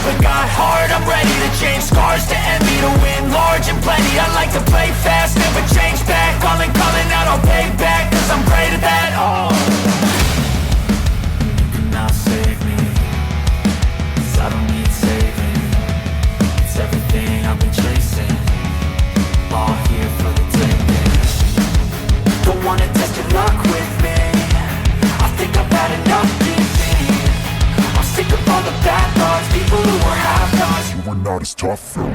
I got heart, I'm ready to change scars to envy, to win large and plenty. I like to play fast, never change back. Calling out, I'll pay back, cause I'm great at that. Oh, you cannot save me, cause I don't need saving. It's everything I've been chasing, all here for the taking. Don't wanna test your luck with me, I think I've had enough giving. I'm sick of all the bad thoughts, people who are have-nots. You were not as tough though.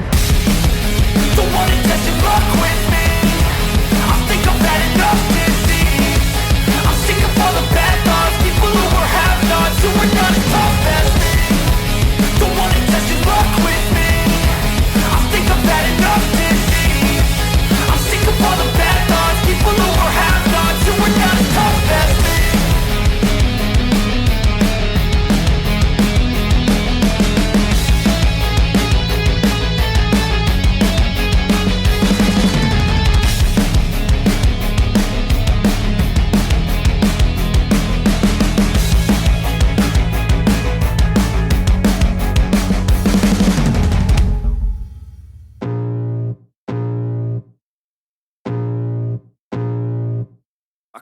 Don't wanna test your luck with me, I think I've had enough disease. I'm sick of all the bad thoughts, people who are have-nots, who are not as tough as me. Don't wanna test your luck with me, I think I've had enough disease. I'm sick of all the bad thoughts, people who are have-nots, who are not as tough as me.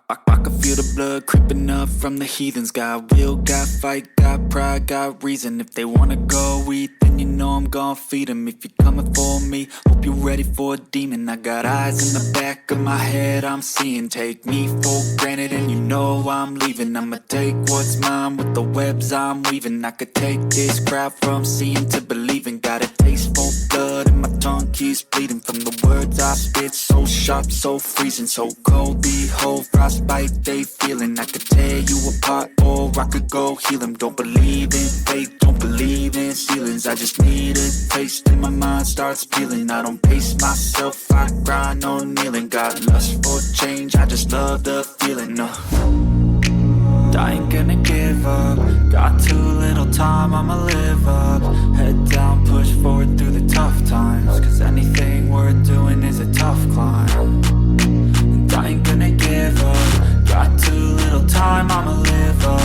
I can feel the blood creeping up from the heathens. Got will, got fight, got pride, got reason. If they wanna go eat, then you know I'm gon' feed them. If you're coming for me, hope you're ready for a demon. I got eyes in the back of my head, I'm seeing. Take me for granted and you know I'm leaving. I'ma take what's mine with the webs I'm weaving. I could take this crowd from seeing to believing. Got a taste for blood and my tongue keeps bleeding. From the words I spit, so sharp, so freezing. So cold, behold, frostbite they feeling. I could tear you apart or I could go heal them. Don't believe in fate, don't believe in ceilings. I just need a taste and my mind starts peeling. I don't pace myself, I grind on kneeling. Got lust for change, I just love the feeling. I ain't gonna give up, got too little time, I'ma live up. Head down, push forward through the tough times, cause anything worth doing is a tough climb. And I ain't gonna give up, got too little time, I'ma live up.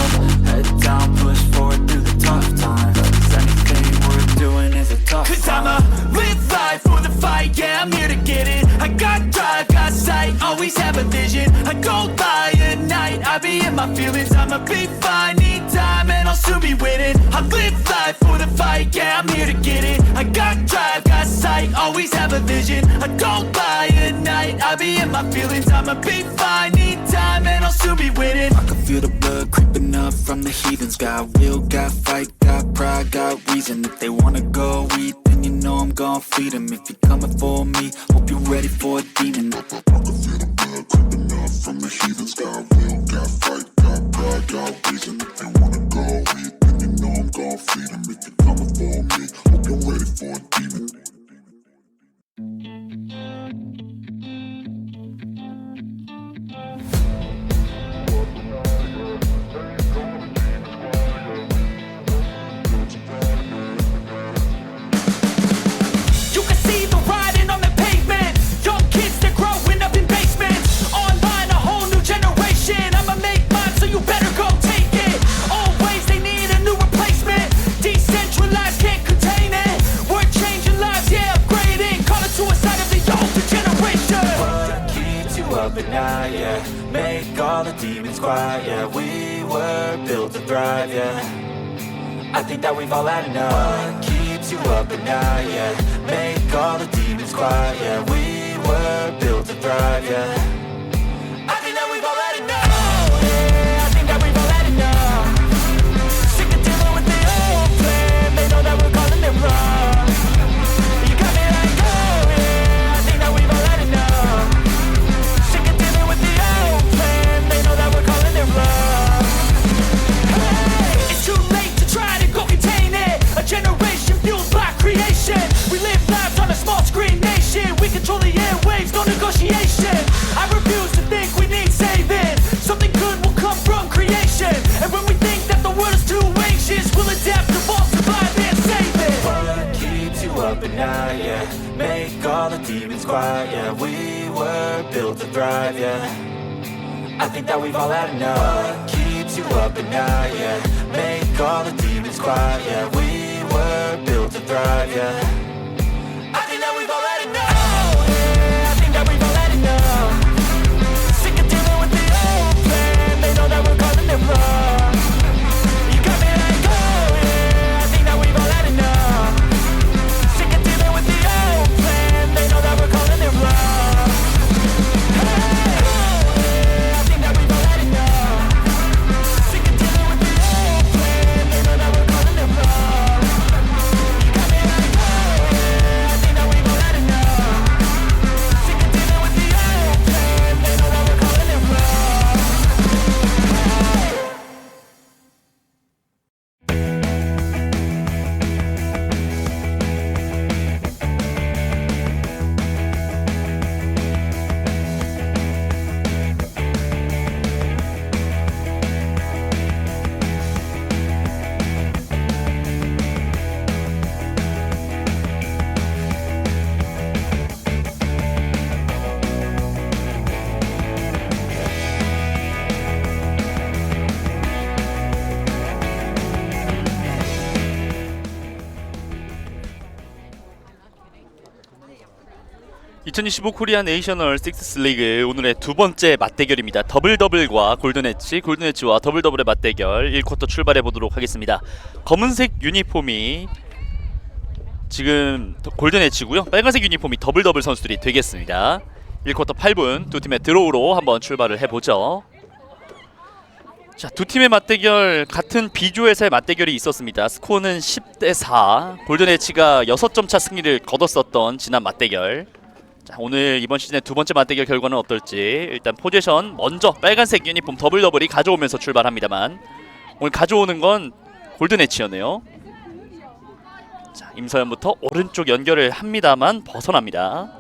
Head down, push forward through the tough times, cause anything worth doing is a tough climb. Cause I'ma live life for the fight, yeah, I'm here to get it. I got drive, got sight, always have a vision. I go by at night, I be in my feelings. I'ma be fine, need time, and I'll soon be winning. I live life for the fight, yeah, I'm here to get it. I got drive, got sight, always have a vision. I go by at night, I be in my feelings. I'ma be fine, need time, and I'll soon be winning. I can feel the blood creeping up from the heathens. Got will, got fight, got pride, got reason. If they wanna go eat, then you know I'm gon' feed them. If you're coming for me, hope you're ready for a demon. I can feel the blood creeping up from the heathens. Got will, got fight, got pride, got reason. If they wanna go eat, then you know I'm gon' feed them. If you're coming for me, hope you're ready for a demon. At night, yeah, make all the demons quiet, yeah. We were built to thrive, yeah. I think that we've all had enough. What keeps you up at night, yeah, make all the demons quiet, yeah. We were built to thrive, yeah. I think that we've all had enough. Oh, yeah, I think that we've all had enough. Sick of dealing with the old plan, they know that we're calling it wrong. You got me like, oh, yeah, I think that we've all had enough. Generation fueled by creation. We live lives on a small screen nation. We control the airwaves, no negotiation. I refuse to think we need saving. Something good will come from creation. And when we think that the world is too anxious, we'll adapt, evolve, survive, and save it. What keeps you up at night, yeah, make all the demons quiet, yeah. We were built to thrive, yeah. I think that we've all had enough. What keeps you up at night, yeah, make all the demons quiet, yeah. We were built thrive, yeah. I think that we've all had enough. Yeah, I think that we've all had enough. Sick of dealing with the old plan. They know that we're calling it bluff. You got me like, oh yeah, I think that we've all had enough. Sick of dealing with the old plan. They know that we're calling it bluff. Hey, oh yeah, I think that we've all had enough. Sick of dealing with the old plan. They know that we're calling it bluff. You got me like, oh yeah, I think that we've all had enough. Sick of dealing with the old plan. They know that we're calling it bluff. (2025) 코리안 네이셔널 식스 리그 오늘의 두 번째 맞대결입니다. 더블더블과 골든엣지, 골든엣지와 더블더블의 맞대결 1쿼터 출발해 보도록 하겠습니다. 검은색 유니폼이 지금 골든엣지고요. 빨간색 유니폼이 더블더블 선수들이 되겠습니다. 1쿼터 8분 두 팀의 드로우로 한번 출발을 해보죠. 자, 두 팀의 맞대결 같은 B조에서의 맞대결이 있었습니다. 스코어는 10대4. 골든엣지가 6점 차 승리를 거뒀었던 지난 맞대결. 자, 오늘 이번 시즌의 두 번째 맞대결 결과는 어떨지 일단 포지션 먼저 빨간색 유니폼 더블더블이 가져오면서 출발합니다만 오늘 가져오는 건 골든엣지였네요. 자, 임서현부터 오른쪽 연결을 합니다만 벗어납니다.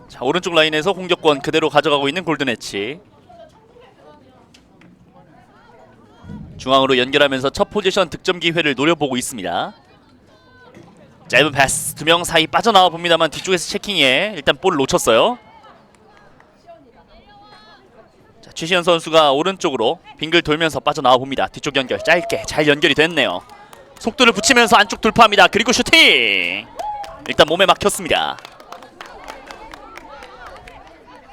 자, 오른쪽 라인에서 공격권 그대로 가져가고 있는 골든엣지. 중앙으로 연결하면서 첫 포지션 득점 기회를 노려보고 있습니다. 짧은 패스, 두 명 사이 빠져나와 봅니다만 뒤쪽에서 체킹에 일단 볼을 놓쳤어요. 자, 최시현 선수가 오른쪽으로 빙글 돌면서 빠져나와 봅니다. 뒤쪽 연결 짧게 잘 연결이 됐네요. 속도를 붙이면서 안쪽 돌파합니다. 그리고 슈팅! 일단 몸에 막혔습니다.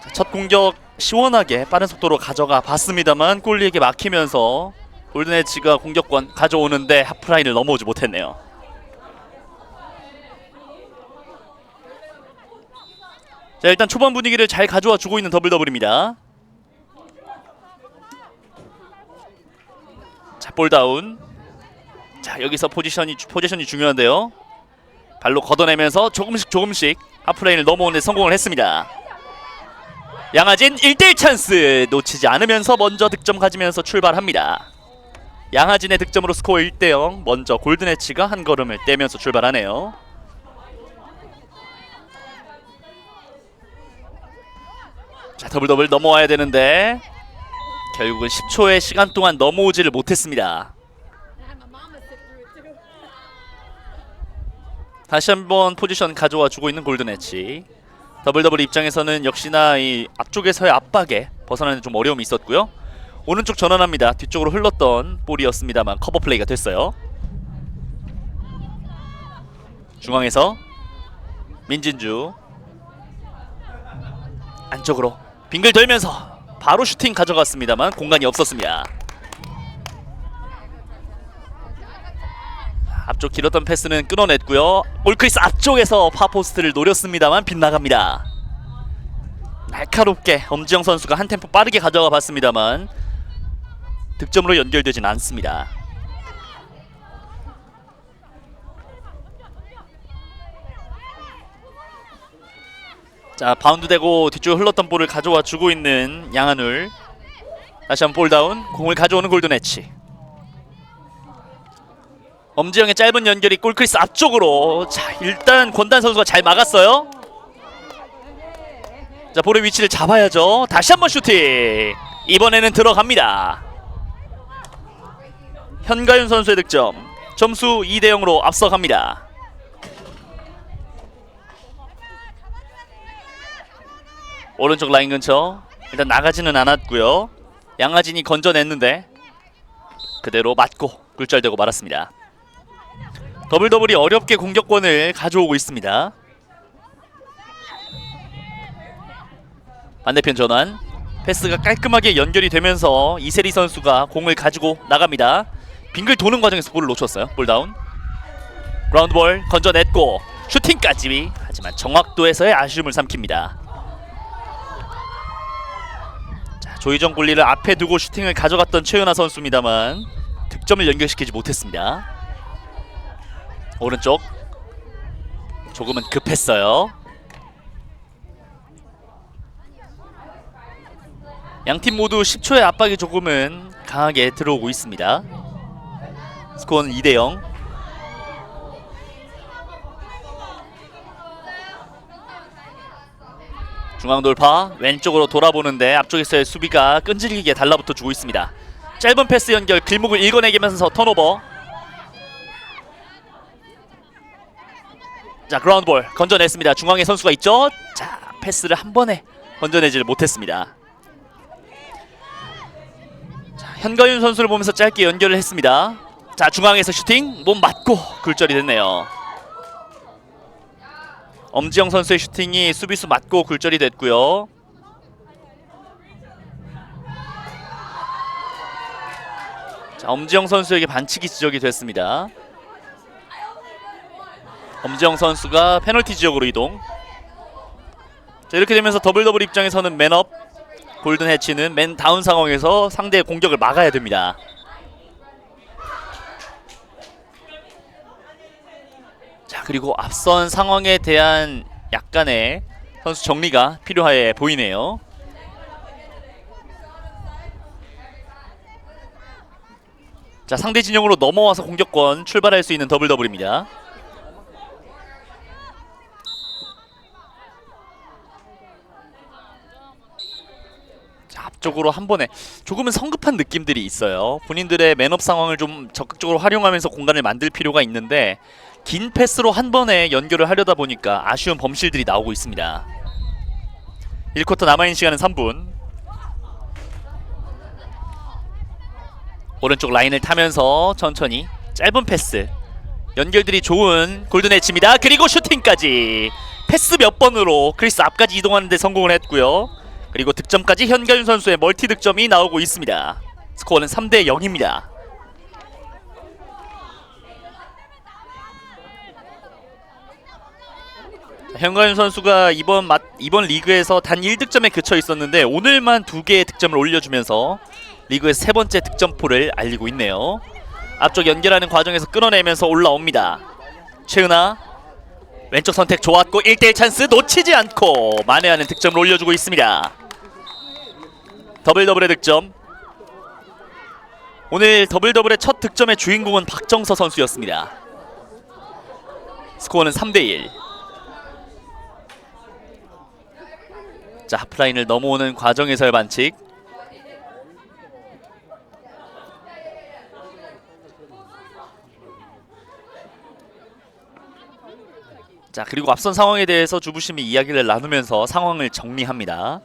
자, 첫 공격 시원하게 빠른 속도로 가져가 봤습니다만 골리에게 막히면서 골든엣지가 공격권 가져오는데 하프라인을 넘어오지 못했네요. 자, 일단 초반 분위기를 잘 가져와 주고 있는 더블더블입니다. 자, 볼다운. 자, 여기서 포지션이 중요한데요. 발로 걷어내면서 조금씩 하프라인을 넘어오는 데 성공을 했습니다. 양하진 1대1 찬스 놓치지 않으면서 먼저 득점 가지면서 출발합니다. 양하진의 득점으로 스코어 1대0. 먼저 골든엣지가 한 걸음을 떼면서 출발하네요. 자, 더블더블 넘어와야 되는데 결국은 10초의 시간 동안 넘어오지를 못했습니다. 다시 한번 포지션 가져와 주고 있는 골든엣지. 더블더블 입장에서는 역시나 이 앞쪽에서의 압박에 벗어나는 좀 어려움이 있었고요. 오른쪽 전환합니다. 뒤쪽으로 흘렀던 볼이었습니다만 커버 플레이가 됐어요. 중앙에서 민진주 안쪽으로 빙글 돌면서 바로 슈팅 가져갔습니다만 공간이 없었습니다. 앞쪽 길었던 패스는 끊어냈고요. 올크리스 앞쪽에서 파포스트를 노렸습니다만 빗나갑니다. 날카롭게 엄지영 선수가 한 템포 빠르게 가져가 봤습니다만 득점으로 연결되진 않습니다. 자, 바운드되고 뒤쪽에 흘렀던 볼을 가져와 주고 있는 양한울. 다시 한번 볼다운. 공을 가져오는 골든엣지. 엄지영의 짧은 연결이 골크리스 앞쪽으로. 자, 일단 권단 선수가 잘 막았어요. 자, 볼의 위치를 잡아야죠. 다시 한번 슈팅. 이번에는 들어갑니다. 현가윤 선수의 득점. 점수 2대0으로 앞서갑니다. 오른쪽 라인 근처 일단 나가지는 않았고요. 양하진이 건져냈는데 그대로 맞고 굴절되고 말았습니다. 더블더블이 어렵게 공격권을 가져오고 있습니다. 반대편 전환, 패스가 깔끔하게 연결이 되면서 이세리 선수가 공을 가지고 나갑니다. 빙글 도는 과정에서 볼을 놓쳤어요. 볼다운. 그라운드볼 건져냈고 슈팅까지. 하지만 정확도에서의 아쉬움을 삼킵니다. 자, 조희정 골리를 앞에 두고 슈팅을 가져갔던 최은하 선수입니다만 득점을 연결시키지 못했습니다. 오른쪽 조금은 급했어요. 양팀 모두 10초의 압박이 조금은 강하게 들어오고 있습니다. 스코어는 2대0. 중앙 돌파 왼쪽으로 돌아보는데 앞쪽에서의 수비가 끈질기게 달라붙어 주고 있습니다. 짧은 패스 연결 길목을 읽어내면서 턴오버. 자, 그라운드볼 건져냈습니다. 중앙에 선수가 있죠. 자, 패스를 한 번에 건져내지를 못했습니다. 자, 현가윤 선수를 보면서 짧게 연결을 했습니다. 자, 중앙에서 슈팅 몸 맞고 굴절이 됐네요. 엄지영 선수의 슈팅이 수비수 맞고 굴절이 됐고요. 자, 엄지영 선수에게 반칙이 지적이 됐습니다. 엄지영 선수가 페널티 지역으로 이동. 자, 이렇게 되면서 더블더블 입장에서는 맨업, 골든 해치는 맨 다운 상황에서 상대의 공격을 막아야 됩니다. 자, 그리고 앞선 상황에 대한 약간의 선수 정리가 필요해 보이네요. 자, 상대 진영으로 넘어와서 공격권 출발할 수 있는 더블더블입니다. 자, 앞쪽으로 한 번에 조금은 성급한 느낌들이 있어요. 본인들의 맨업 상황을 좀 적극적으로 활용하면서 공간을 만들 필요가 있는데 긴 패스로 한 번에 연결을 하려다 보니까 아쉬운 범실들이 나오고 있습니다. 1쿼터 남아있는 시간은 3분. 오른쪽 라인을 타면서 천천히 짧은 패스 연결들이 좋은 골든 엣지입니다. 그리고 슈팅까지 패스 몇 번으로 크리스 앞까지 이동하는 데 성공을 했고요. 그리고 득점까지 현가윤 선수의 멀티 득점이 나오고 있습니다. 스코어는 3대0입니다. 현가윤 선수가 이번 리그에서 단 1득점에 그쳐 있었는데 오늘만 2개의 득점을 올려주면서 리그에서 3번째 득점포를 알리고 있네요. 앞쪽 연결하는 과정에서 끌어내면서 올라옵니다. 최은하 왼쪽 선택 좋았고 1대1 찬스 놓치지 않고 만회하는 득점을 올려주고 있습니다. 더블더블의 득점. 오늘 더블더블의 첫 득점의 주인공은 박정서 선수였습니다. 스코어는 3대1. 자, 하프라인을 넘어오는 과정에서의 반칙. 자, 그리고 앞선 상황에 대해서 주부심이 이야기를 나누면서 상황을 정리합니다.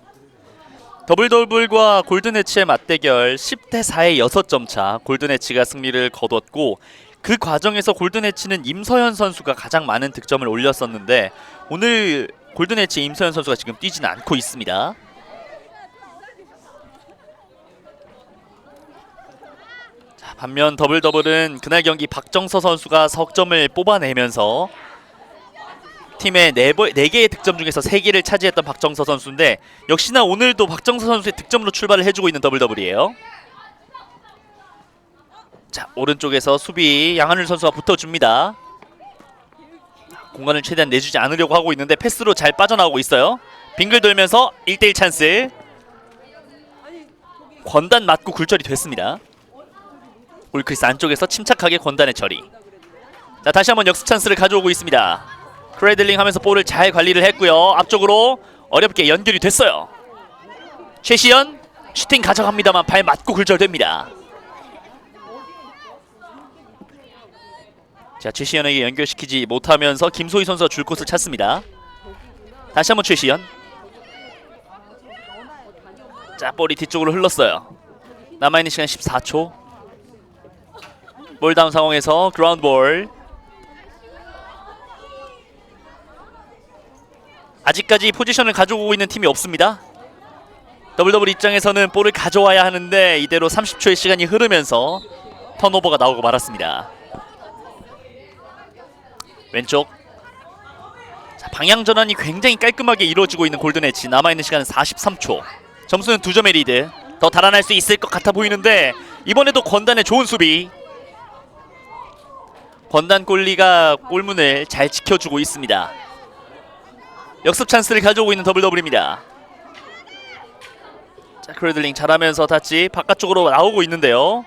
더블더블과 골든해치의 맞대결 10대4의 6점 차. 골든해치가 승리를 거뒀고 그 과정에서 골든해치는 임서현 선수가 가장 많은 득점을 올렸었는데 오늘 골든해치 임서현 선수가 지금 뛰지는 않고 있습니다. 자, 반면 더블더블은 그날 경기 박정서 선수가 석점을 뽑아내면서 팀의 4개의 득점 중에서 3개를 차지했던 박정서 선수인데 역시나 오늘도 박정서 선수의 득점으로 출발을 해주고 있는 더블더블이에요. 자, 오른쪽에서 수비 양한울 선수가 붙어줍니다. 공간을 최대한 내주지 않으려고 하고 있는데 패스로 잘 빠져나오고 있어요. 빙글 돌면서 1대1 찬스. 권단 맞고 굴절이 됐습니다. 올크리스 안쪽에서 침착하게 권단의 처리. 자, 다시 한번 역습 찬스를 가져오고 있습니다. 크레들링 하면서 볼을 잘 관리를 했고요. 앞쪽으로 어렵게 연결이 됐어요. 최시현 슈팅 가져갑니다만 발 맞고 굴절됩니다. 자, 최시현에게 연결시키지 못하면서 김소희 선수가 줄 곳을 찾습니다. 다시 한번 최시현. 자, 볼이 뒤쪽으로 흘렀어요. 남아있는 시간 14초. 볼 다운 상황에서 그라운드 볼. 아직까지 포지션을 가지고 있는 팀이 없습니다. 더블더블 입장에서는 볼을 가져와야 하는데 이대로 30초의 시간이 흐르면서 턴오버가 나오고 말았습니다. 왼쪽. 자, 방향 전환이 굉장히 깔끔하게 이루어지고 있는 골든엣지. 남아있는 시간은 43초. 점수는 2점의 리드. 더 달아날 수 있을 것 같아 보이는데 이번에도 권단의 좋은 수비. 권단 골리가 골문을 잘 지켜주고 있습니다. 역습 찬스를 가져오고 있는 더블더블입니다. 자, 크래들링 잘하면서 다치 바깥쪽으로 나오고 있는데요.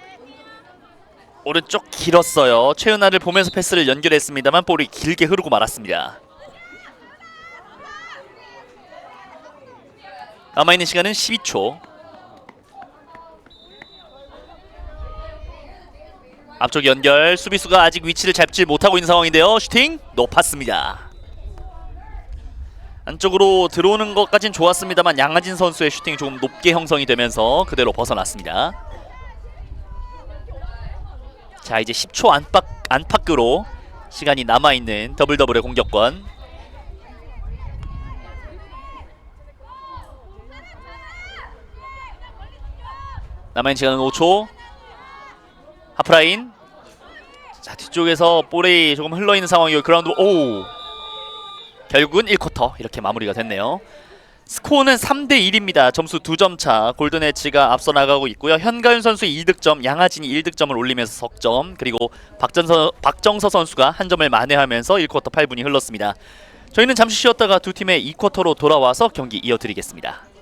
오른쪽 길었어요. 최은하를 보면서 패스를 연결했습니다만 볼이 길게 흐르고 말았습니다. 남아있는 시간은 12초. 앞쪽 연결. 수비수가 아직 위치를 잡지 못하고 있는 상황인데요. 슈팅 높았습니다. 안쪽으로 들어오는 것까진 좋았습니다만 양하진 선수의 슈팅이 조금 높게 형성이 되면서 그대로 벗어났습니다. 자, 이제 10초 안팎으로 시간이 남아있는 더블더블의 공격권. 남아있는 시간은 5초. 하프라인. 자, 뒤쪽에서 볼이 조금 흘러있는 상황이고 그라운드. 오! 결국은 1쿼터 이렇게 마무리가 됐네요. 스코어는 3대1입니다. 점수 2점 차. 골든엣지가 앞서 나가고 있고요. 현가윤 선수의 2득점, 양하진이 1득점을 올리면서 석점, 그리고 박정서 선수가 한 점을 만회하면서 1쿼터 8분이 흘렀습니다. 저희는 잠시 쉬었다가 두 팀의 2쿼터로 돌아와서 경기 이어드리겠습니다.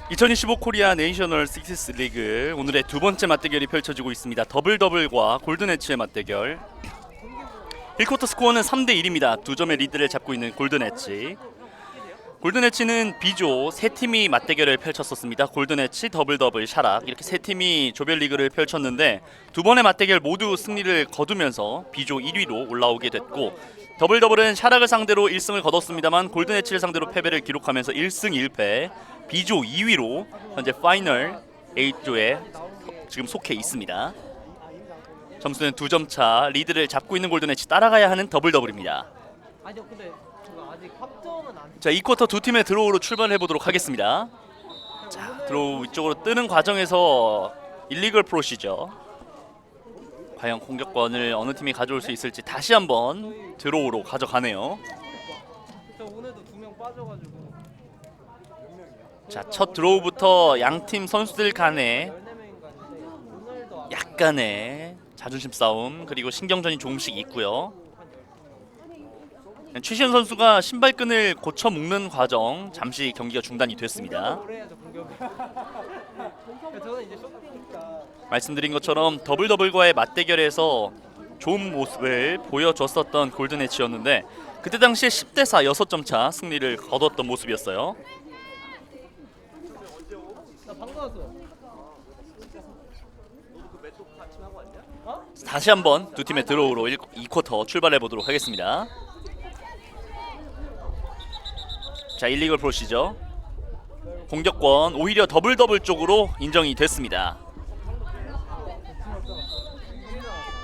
(2025) 코리아 네이셔널 식스 리그 오늘의 두 번째 맞대결이 펼쳐지고 있습니다. 더블더블과 골든엣지의 맞대결. 1쿼터 스코어는 3대1입니다. 2점의 리드를 잡고 있는 골든엣지. 골든엣지는 B조 세 팀이 맞대결을 펼쳤었습니다. 골든엣지, 더블더블, 샤락 이렇게 세 팀이 조별리그를 펼쳤는데 두 번의 맞대결 모두 승리를 거두면서 B조 1위로 올라오게 됐고, 더블더블은 샤락을 상대로 1승을 거뒀습니다만 골든엣지를 상대로 패배를 기록하면서 1승 1패, B조 2위로 현재 파이널 8조에 지금 속해 있습니다. 점수는 2점 차. 리드를 잡고 있는 골든엣지 따라가야 하는 더블더블입니다. 아니요, 근데 아직 합정은 안. 자, 2쿼터 두 팀의 드로우로 출발해 보도록 하겠습니다. 자, 드로우 위쪽으로 뜨는 과정에서 일리걸 프로시저. 과연 공격권을 어느 팀이 가져올 수 있을지 다시 한번 드로우로 가져가네요. 저 오늘도 2명 빠져가지고. 자, 첫 드로우부터 양팀 선수들 간에 14명인가 했는데 오늘도 약간의 자존심 싸움 그리고 신경전이 조금씩 있고요. 최시현 선수가 신발끈을 고쳐 묶는 과정 잠시 경기가 중단이 됐습니다. 오래 해야죠 공격을. 저는 이제 쇼트니까 말씀드린 것처럼 더블더블과의 맞대결에서 좋은 모습을 보여줬었던 골든엣지였는데 그때 당시에 10대4 6점 차 승리를 거뒀던 모습이었어요. 나 방금 왔어. 다시 한번 두 팀의 드로우로 2쿼터 출발해 보도록 하겠습니다. 자, 1리그 프로시저 공격권 오히려 더블더블 쪽으로 인정이 됐습니다.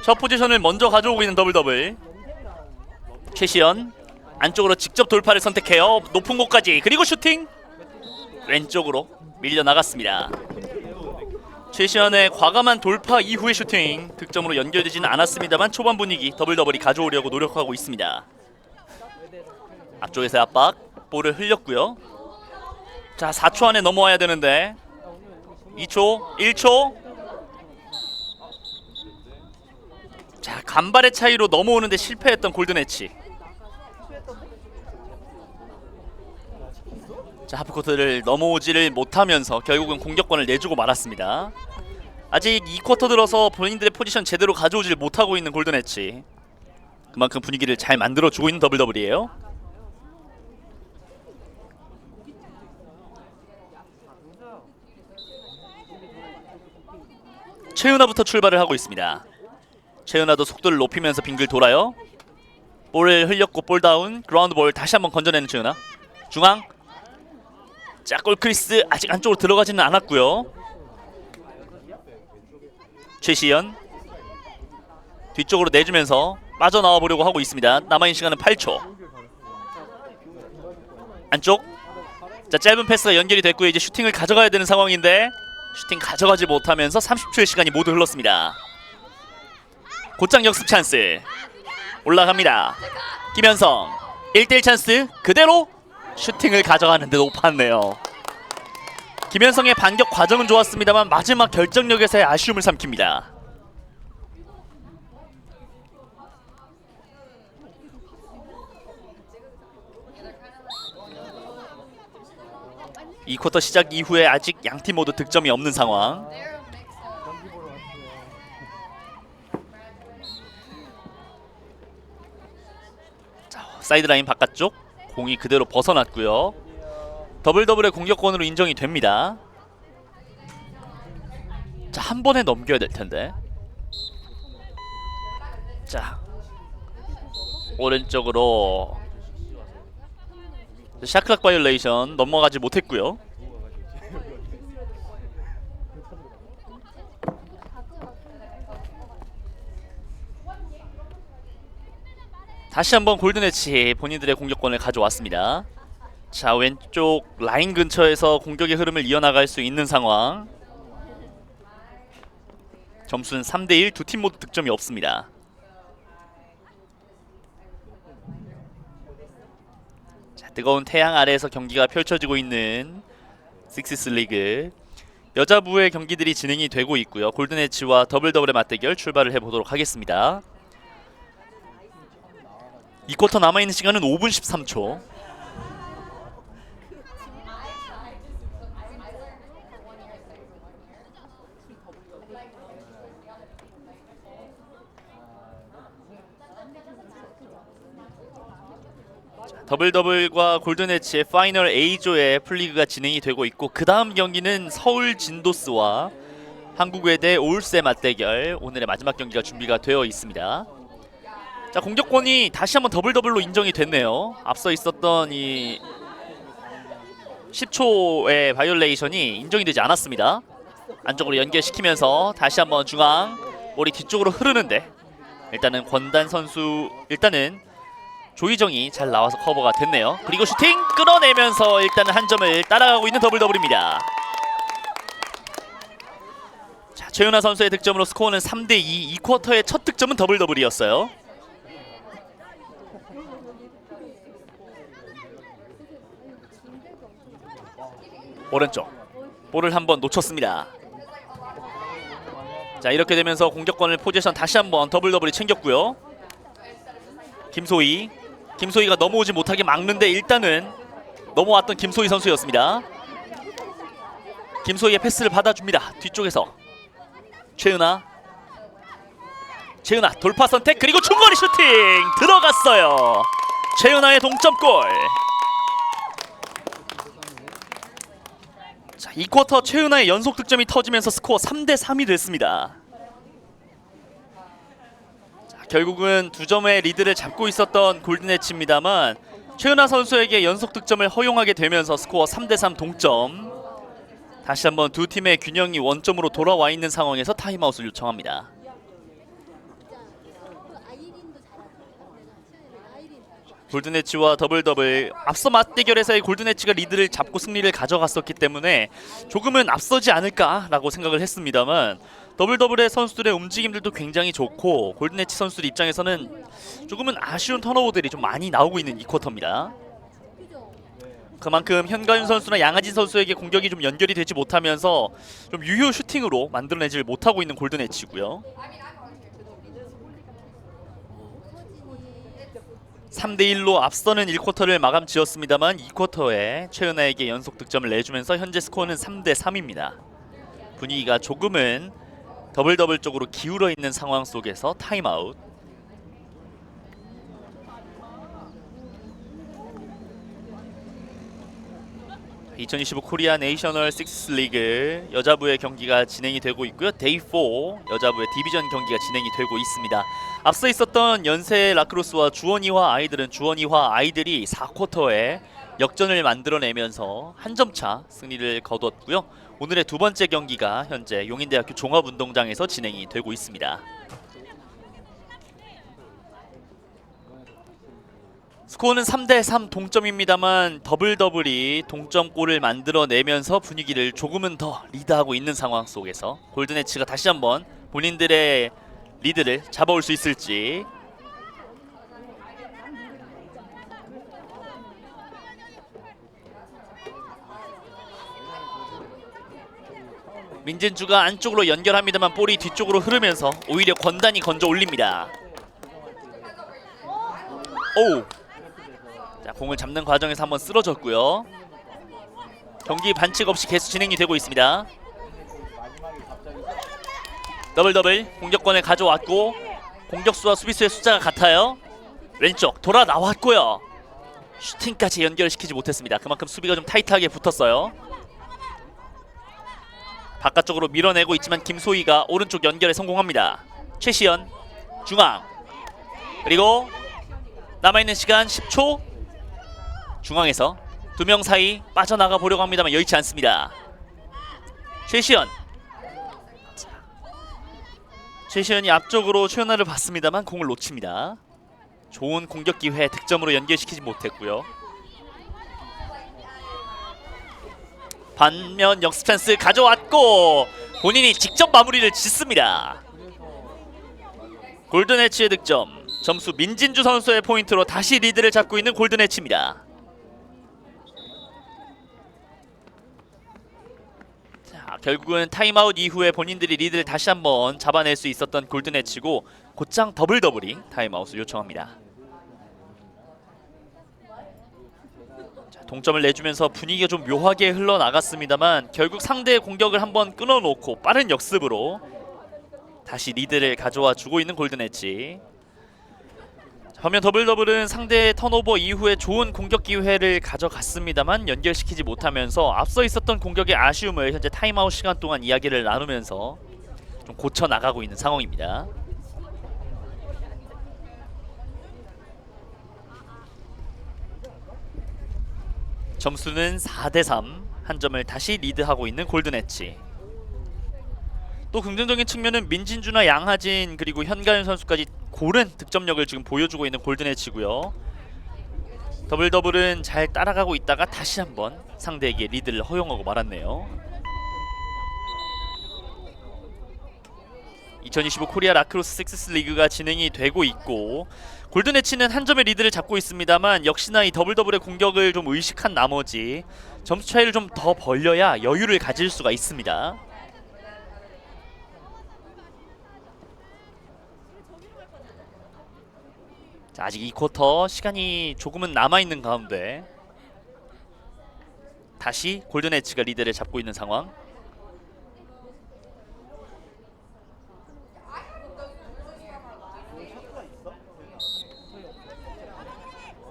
첫 포지션을 먼저 가져오고 있는 더블더블. 최시현 안쪽으로 직접 돌파를 선택해요. 높은 곳까지 그리고 슈팅 왼쪽으로 밀려나갔습니다. 최시현의 과감한 돌파 이후의 슈팅 득점으로 연결되지는 않았습니다만 초반 분위기 더블더블이 가져오려고 노력하고 있습니다. 앞쪽에서 압박 볼을 흘렸고요. 자, 4초 안에 넘어와야 되는데 2초 1초. 자, 간발의 차이로 넘어오는데 실패했던 골든엣지. 자, 하프코트를 넘어오지를 못하면서 결국은 공격권을 내주고 말았습니다. 아직 2쿼터 들어서 본인들의 포지션 제대로 가져오질 못하고 있는 골든엣지. 그만큼 분위기를 잘 만들어주고 있는 더블더블이에요. 최은아부터 출발을 하고 있습니다. 최은아도 속도를 높이면서 빙글 돌아요. 볼을 흘렸고 볼다운 그라운드 볼 다시 한번 건져내는 최은아. 중앙. 자, 골크리스 아직 안쪽으로 들어가지는 않았고요. 최시현 뒤쪽으로 내주면서 빠져나와 보려고 하고 있습니다. 남아있는 시간은 8초. 안쪽. 자, 짧은 패스가 연결이 됐고요. 이제 슈팅을 가져가야 되는 상황인데 슈팅 가져가지 못하면서 30초의 시간이 모두 흘렀습니다. 곧장 역습 찬스 올라갑니다. 김현성 1대1 찬스 그대로 슈팅을 가져가는데 높았네요. 김현성의 반격 과정은 좋았습니다만 마지막 결정력에서의 아쉬움을 삼킵니다. 이 쿼터 시작 이후에 아직 양팀 모두 득점이 없는 상황. 자, 사이드라인 바깥쪽 공이 그대로 벗어났고요. 더블더블의 공격권으로 인정이 됩니다. 자, 한 번에 넘겨야 될 텐데. 자, 오른쪽으로 샤클락 바이올레이션 넘어가지 못했고요. 다시 한번 골든엣지 본인들의 공격권을 가져왔습니다. 자, 왼쪽 라인 근처에서 공격의 흐름을 이어나갈 수 있는 상황. 점수는 3대1 두 팀 모두 득점이 없습니다. 자, 뜨거운 태양 아래에서 경기가 펼쳐지고 있는 식스스 리그 여자부의 경기들이 진행이 되고 있고요. 골든엣지와 더블더블의 맞대결 출발을 해보도록 하겠습니다. 2쿼터 남아있는 시간은 5분 13초. 더블더블과 골든엣지의 파이널 A조의 풀리그가 진행이 되고 있고 그 다음 경기는 서울 진도스와 한국외대 올스의 맞대결 오늘의 마지막 경기가 준비가 되어 있습니다. 자, 공격권이 다시 한번 더블더블로 인정이 됐네요. 앞서 있었던 이 10초의 바이올레이션이 인정이 되지 않았습니다. 안쪽으로 연결시키면서 다시 한번 중앙 볼이 뒤쪽으로 흐르는데 일단은 권단 선수 조희정이 잘 나와서 커버가 됐네요. 그리고 슈팅 끌어내면서 일단은 한 점을 따라가고 있는 더블더블입니다. 자, 최윤아 선수의 득점으로 스코어는 3대2. 2쿼터의 첫 득점은 더블더블이었어요. 오른쪽 볼을 한번 놓쳤습니다. 자, 이렇게 되면서 공격권을 포지션 다시 한번 더블이 챙겼고요. 김소희가 넘어오지 못하게 막는데 일단은 넘어왔던 김소희 선수였습니다. 김소희의 패스를 받아줍니다. 뒤쪽에서 최은아 돌파 선택, 그리고 중거리 슈팅 들어갔어요. 최은아의 동점골. 자, 이 쿼터 최은아의 연속 득점이 터지면서 스코어 3대3이 됐습니다. 자, 결국은 2점의 리드를 잡고 있었던 골든에치입니다만 최은아 선수에게 연속 득점을 허용하게 되면서 스코어 3대3 동점. 다시 한번 두 팀의 균형이 원점으로 돌아와 있는 상황에서 타임아웃을 요청합니다. 골든에치와 더블 앞서 맞대결에서의 골든에치가 리드를 잡고 승리를 가져갔었기 때문에 조금은 앞서지 않을까라고 생각을 했습니다만 더블의 선수들의 움직임들도 굉장히 좋고 골든에치 선수들 입장에서는 조금은 아쉬운 턴오버들이 좀 많이 나오고 있는 이 쿼터입니다. 그만큼 현가윤 선수나 양하진 선수에게 공격이 좀 연결이 되지 못하면서 좀 유효 슈팅으로 만들어내질 못하고 있는 골든에치고요. 3대1로 앞서는 1쿼터를 마감 지었습니다만 2쿼터에 최은아에게 연속 득점을 내주면서 현재 스코어는 3대3입니다. 분위기가 조금은 더블 쪽으로 기울어 있는 상황 속에서 타임아웃. (2025) 코리아 네이셔널 6 리그 여자부의 경기가 진행이 되고 있고요. 데이 4 여자부의 디비전 경기가 진행이 되고 있습니다. 앞서 있었던 연세 라크로스와 주원이화 아이들이 4쿼터에 역전을 만들어내면서 한 점 차 승리를 거뒀고요. 오늘의 두 번째 경기가 현재 용인대학교 종합운동장에서 진행이 되고 있습니다. 스코어는 3대3 동점입니다만 더블이 동점골을 만들어내면서 분위기를 조금은 더 리드하고 있는 상황 속에서 골든에치가 다시 한번 본인들의 리드를 잡아올 수 있을지. 민진주가 안쪽으로 연결합니다만 볼이 뒤쪽으로 흐르면서 오히려 권단이 건져 올립니다. 오! 자, 공을 잡는 과정에서 한번 쓰러졌고요. 경기 반칙 없이 계속 진행이 되고 있습니다. 더블 공격권을 가져왔고 공격수와 수비수의 숫자가 같아요. 왼쪽 돌아 나왔고요. 슈팅까지 연결시키지 못했습니다. 그만큼 수비가 좀 타이트하게 붙었어요. 바깥쪽으로 밀어내고 있지만 김소희가 오른쪽 연결에 성공합니다. 최시연 중앙, 그리고 남아있는 시간 10초. 중앙에서 두 명 사이 빠져나가 보려고 합니다만 여의치 않습니다. 최시연이 앞쪽으로 최연아를 봤습니다만 공을 놓칩니다. 좋은 공격 기회 득점으로 연결시키지 못했고요. 반면 역습 찬스 가져왔고 본인이 직접 마무리를 짓습니다. 골든에치의 득점, 점수 민진주 선수의 포인트로 다시 리드를 잡고 있는 골든에치입니다. 자, 결국은 타임아웃 이후에 본인들이 리드를 다시 한번 잡아낼 수 있었던 골든에치고 곧장 더블이 타임아웃을 요청합니다. 자, 동점을 내주면서 분위기가 좀 묘하게 흘러나갔습니다만 결국 상대의 공격을 한번 끊어놓고 빠른 역습으로 다시 리드를 가져와 주고 있는 골든에치. 반면 더블은 상대의 턴오버 이후에 좋은 공격 기회를 가져갔습니다만 연결시키지 못하면서 앞서 있었던 공격의 아쉬움을 현재 타임아웃 시간 동안 이야기를 나누면서 좀 고쳐 나가고 있는 상황입니다. 점수는 4대3, 한 점을 다시 리드하고 있는 골든에치. 또 긍정적인 측면은 민진주나 양하진 그리고 현가윤 선수까지 고른 득점력을 지금 보여주고 있는 골든에치고요. 더블은 잘 따라가고 있다가 다시 한번 상대에게 리드를 허용하고 말았네요. 2025 코리아 라크로스 식스스 리그가 진행이 되고 있고 골든에치는 한 점의 리드를 잡고 있습니다만 역시나 이 더블더블의 공격을 좀 의식한 나머지 점수 차이를 좀 더 벌려야 여유를 가질 수가 있습니다. 자, 아직 2쿼터 시간이 조금은 남아있는 가운데 다시 골든에치가 리드를 잡고 있는 상황.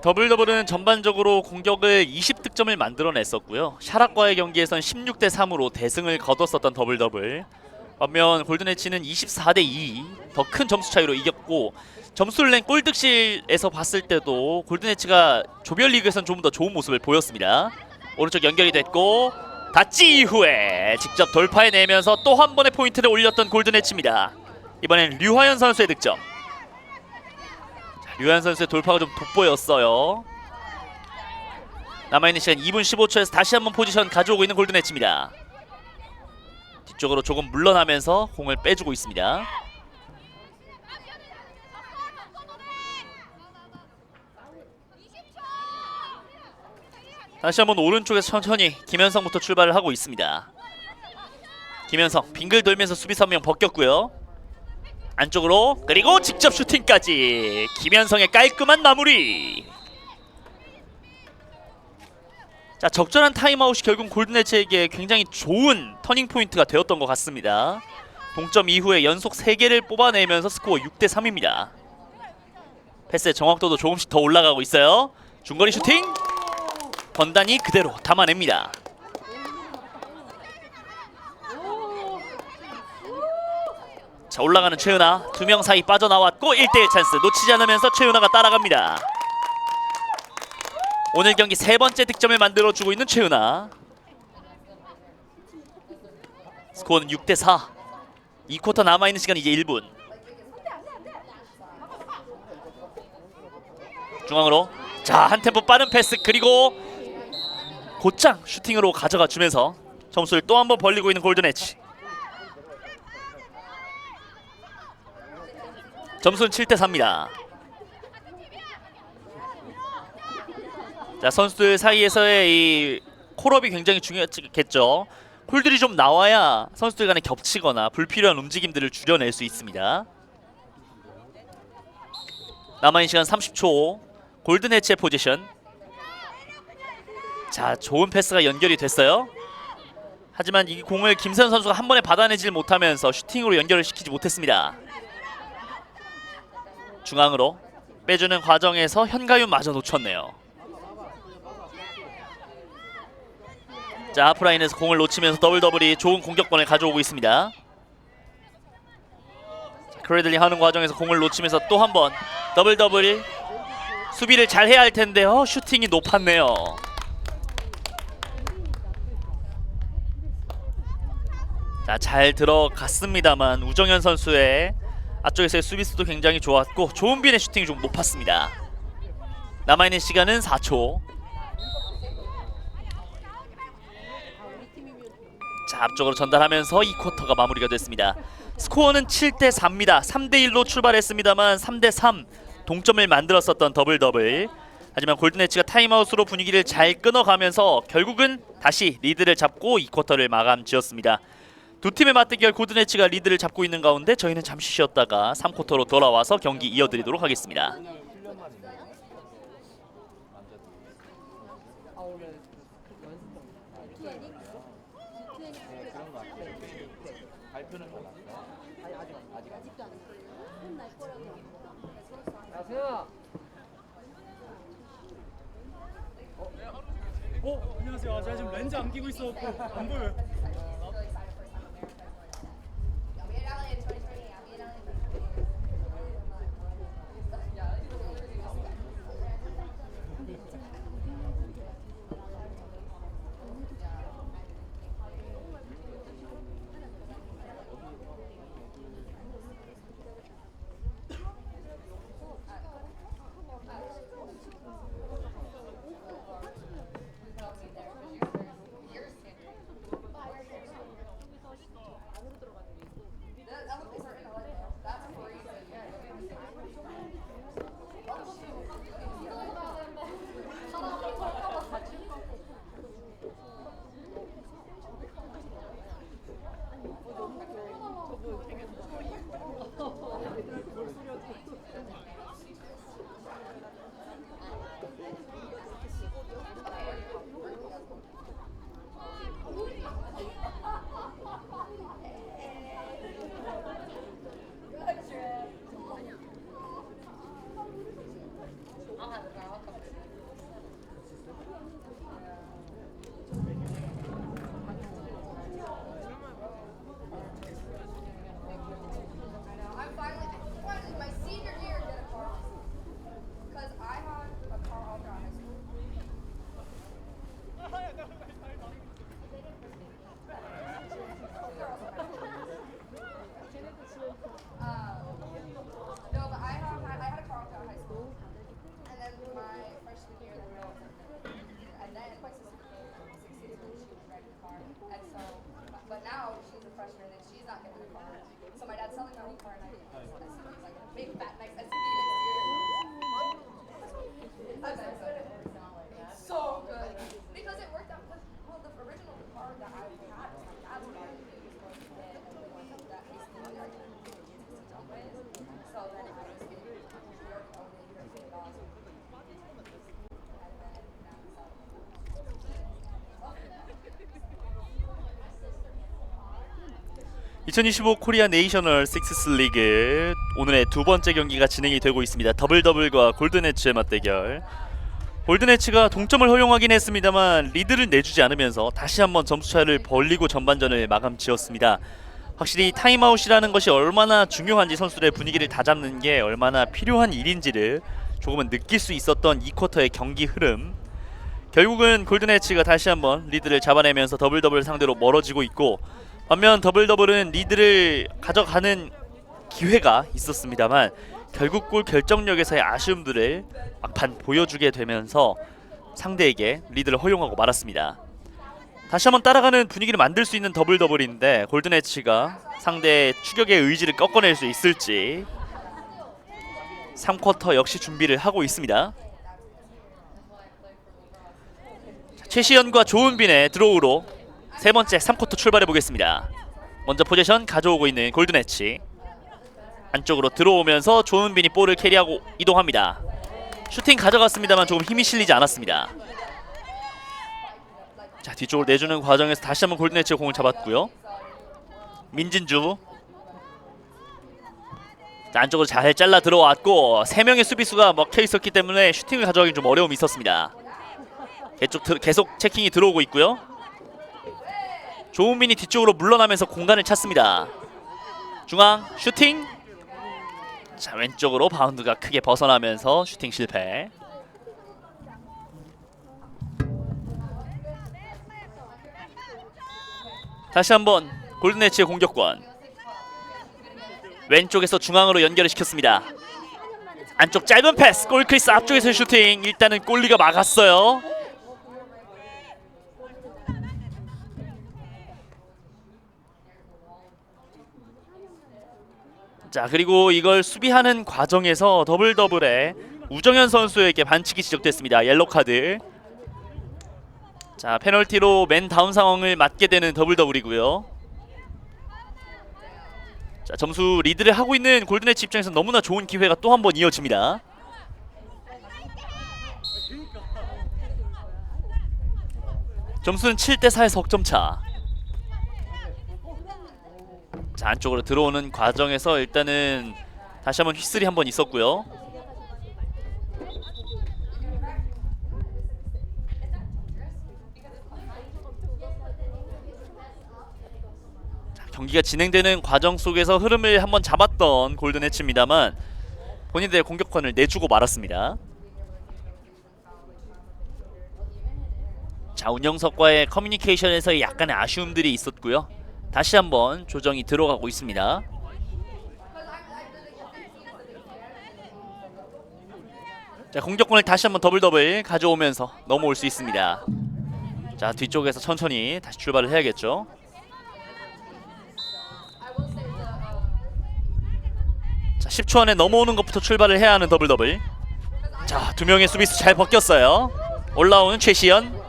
더블더블은 전반적으로 공격을 20득점을 만들어냈었고요. 샤락과의 경기에선 16대 3으로 대승을 거뒀었던 더블더블. 반면 골든에치는 24대 2 더 큰 점수 차이로 이겼고 점수를 낸 골득실에서 봤을 때도 골든에치가 조별리그에선 좀 더 좋은 모습을 보였습니다. 오른쪽 연결이 됐고 닫지 이후에 직접 돌파해내면서 또 한 번의 포인트를 올렸던 골든에치입니다. 이번엔 류화연 선수의 득점. 류한 선수의 돌파가 좀 돋보였어요. 남아있는 시간 2분 15초에서 다시 한번 포지션 가져오고 있는 골든에치입니다. 뒤쪽으로 조금 물러나면서 공을 빼주고 있습니다. 다시 한번 오른쪽에서 천천히 김현성부터 출발을 하고 있습니다. 김현성 빙글 돌면서 수비수 한 명 벗겼고요. 안쪽으로 그리고 직접 슈팅까지 김현성의 깔끔한 마무리. 자, 적절한 타임아웃이 결국 골든에치에게 굉장히 좋은 터닝포인트가 되었던 것 같습니다. 동점 이후에 연속 3개를 뽑아내면서 스코어 6대 3입니다. 패스의 정확도도 조금씩 더 올라가고 있어요. 중거리 슈팅 번단이 그대로 담아냅니다. 자, 올라가는 최은하 2명 사이 빠져나왔고 1대1 찬스 놓치지 않으면서 최은하가 따라갑니다. 오늘 경기 3번째 득점을 만들어주고 있는 최은하. 스코어는 6대 4. 2쿼터 남아있는 시간 이제 1분. 중앙으로 자, 한 템포 빠른 패스 그리고 곧장 슈팅으로 가져가 주면서 점수를 또 한 번 벌리고 있는 골든에치. 점수는 7대 4입니다. 자, 선수들 사이에서의 이 콜업이 굉장히 중요하겠죠. 콜들이 좀 나와야 선수들 간에 겹치거나 불필요한 움직임들을 줄여낼 수 있습니다. 남아있는 시간 30초. 골든에치의 포지션. 자, 좋은 패스가 연결이 됐어요. 하지만 이 공을 김선 선수가 한 번에 받아내질 못하면서 슈팅으로 연결을 시키지 못했습니다. 중앙으로 빼주는 과정에서 현가윤마저 놓쳤네요. 자, 하프라인에서 공을 놓치면서 더블더블이 좋은 공격권을 가져오고 있습니다. 크레들링 하는 과정에서 공을 놓치면서 또 한 번 더블더블 수비를 잘 해야 할 텐데 슈팅이 높았네요. 자, 잘 들어갔습니다만 우정현 선수의 앞쪽에서의 수비수도 굉장히 좋았고 조은빈의 슈팅이 좀 높았습니다. 남아있는 시간은 4초. 자, 앞쪽으로 전달하면서 2쿼터가 마무리가 됐습니다. 스코어는 7대 4입니다. 3대 1로 출발했습니다만 3대 3 동점을 만들었었던 더블더블. 하지만 골든에치가 타임아웃으로 분위기를 잘 끊어가면서 결국은 다시 리드를 잡고 2쿼터를 마감 지었습니다. 두 팀의 맞대결 골든에치가 리드를 잡고 있는 가운데 저희는 잠시 쉬었다가 3쿼터로 돌아와서 경기 이어드리도록 하겠습니다. 야, 세연아. 안녕하세요. 제가 지금 렌즈 안 끼고 있어갖고 안 보여요. But now she's a freshman and she's not getting a car. So my dad's selling my own car and I like a big fat nice SUV next year. I bet it's so good because it worked out. Well, the original car that I had was my dad's car. It was going to get everyone that basically are going to jump with. So then I was getting we already owned it. We were $50. (2025) 코리아 네이셔널 식스 리그 오늘의 두 번째 경기가 진행이 되고 있습니다. 더블더블과 골든에치의 맞대결. 골든에치가 동점을 허용하긴 했습니다만 리드를 내주지 않으면서 다시 한번 점수차를 벌리고 전반전을 마감 지었습니다. 확실히 타임아웃이라는 것이 얼마나 중요한지, 선수들의 분위기를 다잡는 게 얼마나 필요한 일인지를 조금은 느낄 수 있었던 이 쿼터의 경기 흐름. 결국은 골든에치가 다시 한번 리드를 잡아내면서 더블더블 상대로 멀어지고 있고, 반면 더블더블은 리드를 가져가는 기회가 있었습니다만 결국 골 결정력에서의 아쉬움들을 막판 보여주게 되면서 상대에게 리드를 허용하고 말았습니다. 다시 한번 따라가는 분위기를 만들 수 있는 더블더블인데 골든에치가 상대의 추격의 의지를 꺾어낼 수 있을지 3쿼터 역시 준비를 하고 있습니다. 최시현과 조은빈의 드로우로 세 번째 3쿼터 출발해 보겠습니다. 먼저 포지션 가져오고 있는 골든에치. 안쪽으로 들어오면서 조은빈이 볼을 캐리하고 이동합니다. 슈팅 가져갔습니다만 조금 힘이 실리지 않았습니다. 자, 뒤쪽으로 내주는 과정에서 다시 한번 골든에치가 공을 잡았고요. 민진주. 자, 안쪽으로 잘 잘라 들어왔고 3명의 수비수가 먹혀 있었기 때문에 슈팅을 가져가기 좀 어려움이 있었습니다. 계속 체킹이 들어오고 있고요. 조은빈이 뒤쪽으로 물러나면서 공간을 찾습니다. 중앙 슈팅. 자, 왼쪽으로 바운드가 크게 벗어나면서 슈팅 실패. 다시 한번 골든에치의 공격권. 왼쪽에서 중앙으로 연결을 시켰습니다. 안쪽 짧은 패스, 골크리스 앞쪽에서 슈팅. 일단은 골리가 막았어요. 자, 그리고 이걸 수비하는 과정에서 더블더블에 우정현 선수에게 반칙이 지적됐습니다. 옐로카드. 자, 페널티로 맨 다운 상황을 맞게 되는 더블더블이고요. 자, 점수 리드를 하고 있는 골든에치 입장에서 너무나 좋은 기회가 또 한 번 이어집니다. 점수는 7대4의 석점차. 자, 안쪽으로 들어오는 과정에서 일단은 다시 한번 휘슬이 한번 있었고요. 자, 경기가 진행되는 과정 속에서 흐름을 한번 잡았던 골든에치입니다만 본인들의 공격권을 내주고 말았습니다. 자, 운영석과의 커뮤니케이션에서 약간의 아쉬움들이 있었고요. 다시 한번 조정이 들어가고 있습니다. 자, 공격권을 다시 한번 더블더블 가져오면서 넘어올 수 있습니다. 자, 뒤쪽에서 천천히 다시 출발을 해야겠죠. 자, 10초 안에 넘어오는 것부터 출발을 해야 하는 더블더블. 자, 두 명의 수비수 잘 벗겼어요. 올라오는 최시현.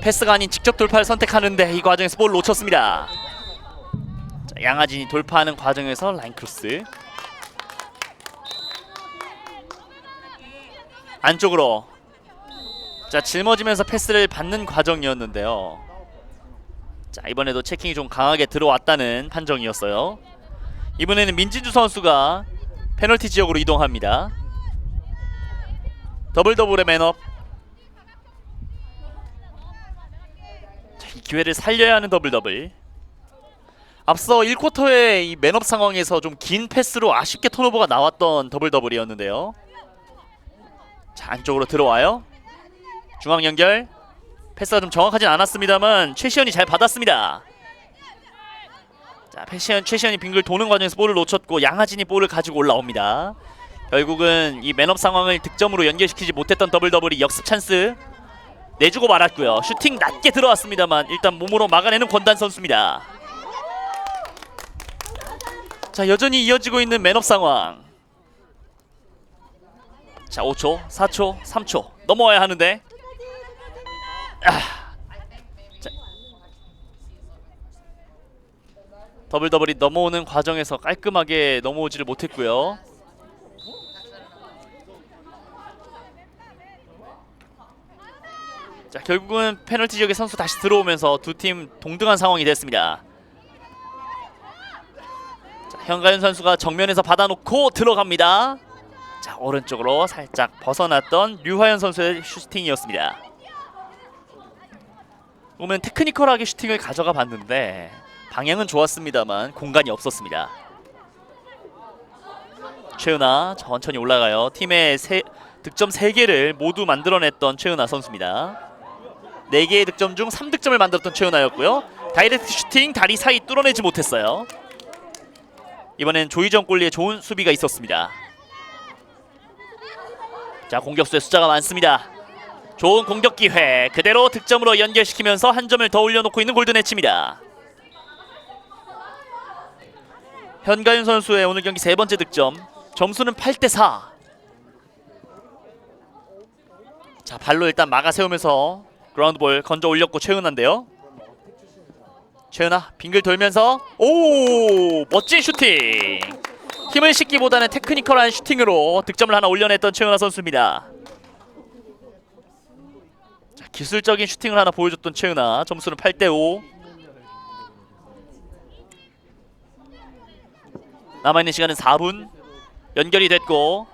패스가 아닌 직접 돌파를 선택하는데 이 과정에서 볼을 놓쳤습니다. 자, 양하진이 돌파하는 과정에서 라인 크로스. 안쪽으로. 자, 짊어지면서 패스를 받는 과정이었는데요. 자, 이번에도 체킹이 좀 강하게 들어왔다는 판정이었어요. 이번에는 민진주 선수가 페널티 지역으로 이동합니다. 더블더블의 맨업. 이 기회를 살려야 하는 더블더블. 앞서 1쿼터의 이 맨업 상황에서 좀 긴 패스로 아쉽게 턴오버가 나왔던 더블더블이었는데요. 자, 안쪽으로 들어와요. 중앙 연결. 패스가 좀 정확하진 않았습니다만 최시현이 잘 받았습니다. 자, 최시현이 빙글 도는 과정에서 볼을 놓쳤고 양하진이 볼을 가지고 올라옵니다. 결국은 이 맨업 상황을 득점으로 연결시키지 못했던 더블더블이 역습 찬스. 내주고 말았고요. 슈팅 낮게 들어왔습니다만 일단 몸으로 막아내는 권단 선수입니다. 자, 여전히 이어지고 있는 맨업 상황. 자, 5초, 4초, 3초 넘어와야 하는데 자, 더블이 넘어오는 과정에서 깔끔하게 넘어오지를 못했고요. 자, 결국은 페널티 지역에 선수 다시 들어오면서 두 팀 동등한 상황이 됐습니다. 자, 현가윤 선수가 정면에서 받아놓고 들어갑니다. 자, 오른쪽으로 살짝 벗어났던 류화연 선수의 슈팅이었습니다. 보면 테크니컬하게 슈팅을 가져가 봤는데 방향은 좋았습니다만 공간이 없었습니다. 최은아 천천히 올라가요. 팀의 득점 3개를 모두 만들어냈던 최은아 선수입니다. 4개의 득점 중 3득점을 만들었던 최은아였고요. 다이렉트 슈팅 다리 사이 뚫어내지 못했어요. 이번엔 조희정 골리에 좋은 수비가 있었습니다. 자, 공격수의 숫자가 많습니다. 좋은 공격 기회 그대로 득점으로 연결시키면서 한 점을 더 올려놓고 있는 골든엣지입니다. 현가윤 선수의 오늘 경기 3번째 득점. 점수는 8대4. 자, 발로 일단 막아 세우면서 그라운드볼 건져 올렸고 최은아인데요. 최은아 빙글 돌면서 오 멋진 슈팅. 힘을 싣기보다는 테크니컬한 슈팅으로 득점을 하나 올려냈던 최은아 선수입니다. 자, 기술적인 슈팅을 하나 보여줬던 최은아. 점수는 8대5. 남아있는 시간은 4분. 연결이 됐고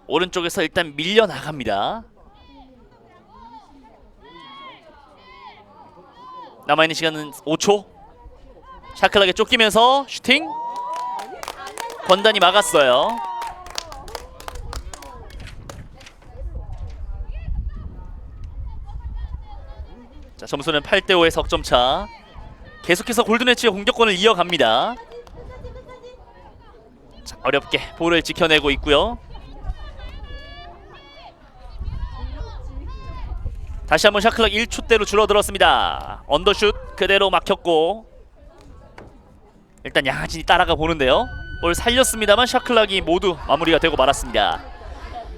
오른쪽에서 일단 밀려나갑니다. 남아있는 시간은 5초. 샤클하게 쫓기면서 슈팅. 권단이 막았어요. 자, 점수는 8대5의 석점차. 계속해서 골든엣지의 공격권을 이어갑니다. 자, 어렵게 볼을 지켜내고 있고요. 다시 한번 샤클락 1초대로 줄어들었습니다. 언더슛 그대로 막혔고 일단 양하진이 따라가 보는데요. 볼 살렸습니다만 샤클락이 모두 마무리가 되고 말았습니다.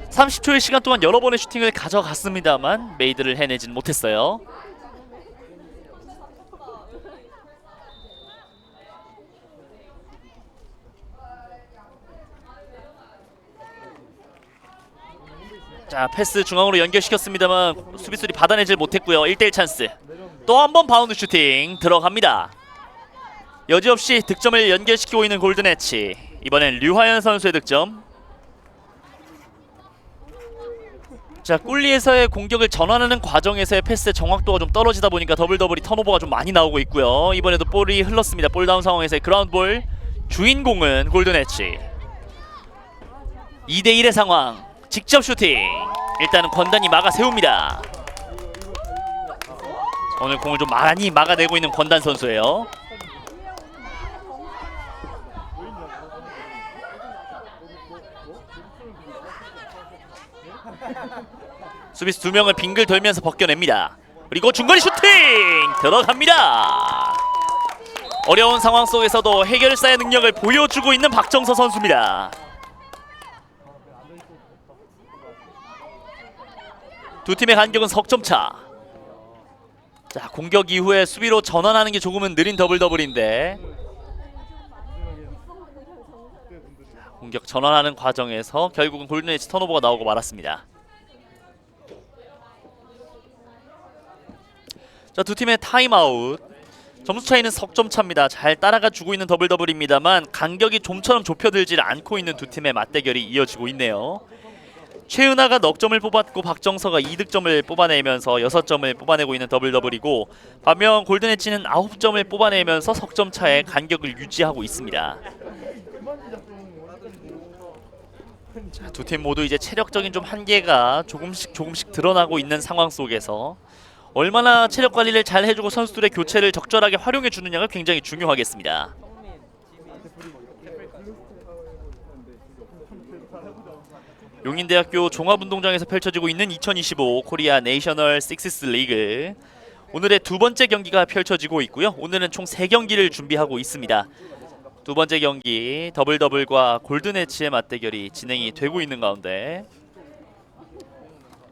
30초의 시간 동안 여러 번의 슈팅을 가져갔습니다만 메이드를 해내진 못했어요. 자, 패스 중앙으로 연결시켰습니다만 수비수들이 받아내질 못했고요. 1대1 찬스. 또 한 번 바운드 슈팅 들어갑니다. 여지없이 득점을 연결시키고 있는 골든엣지. 이번엔 류화연 선수의 득점. 자, 꿀리에서의 공격을 전환하는 과정에서의 패스의 정확도가 좀 떨어지다 보니까 더블이 턴오버가 좀 많이 나오고 있고요. 이번에도 볼이 흘렀습니다. 볼다운 상황에서의 그라운드볼. 주인공은 골든엣지. 2대1의 상황. 직접 슈팅. 일단은 권단이 막아 세웁니다. 오늘 공을 좀 많이 막아내고 있는 권단 선수예요. 수비수 2명을 빙글 돌면서 벗겨냅니다. 그리고 중거리 슈팅 들어갑니다. 어려운 상황 속에서도 해결사의 능력을 보여주고 있는 박정서 선수입니다. 두 팀의 간격은 석점차. 자, 공격 이후에 수비로 전환하는 게 조금은 느린 더블인데 공격 전환하는 과정에서 결국은 골든엣지 턴오버가 나오고 말았습니다. 자, 두 팀의 타임아웃. 점수 차이는 석점차입니다. 잘 따라가 주고 있는 더블입니다만 간격이 좀처럼 좁혀들지 않고 있는 두 팀의 맞대결이 이어지고 있네요. 최은아가 넉 점을 뽑았고 박정서가 2득점을 뽑아내면서 6점을 뽑아내고 있는 더블이고 반면 골든엣지는 9점을 뽑아내면서 석점차의 간격을 유지하고 있습니다. 자, 두 팀 모두 이제 체력적인 좀 한계가 조금씩 드러나고 있는 상황 속에서 얼마나 체력 관리를 잘 해주고 선수들의 교체를 적절하게 활용해 주느냐가 굉장히 중요하겠습니다. 용인대학교 종합운동장에서 펼쳐지고 있는 2025 코리아 내셔널 식스스 리그. 오늘의 두 번째 경기가 펼쳐지고 있고요. 오늘은 총 3경기를 준비하고 있습니다. 두 번째 경기 더블더블과 골든엣지의 맞대결이 진행이 되고 있는 가운데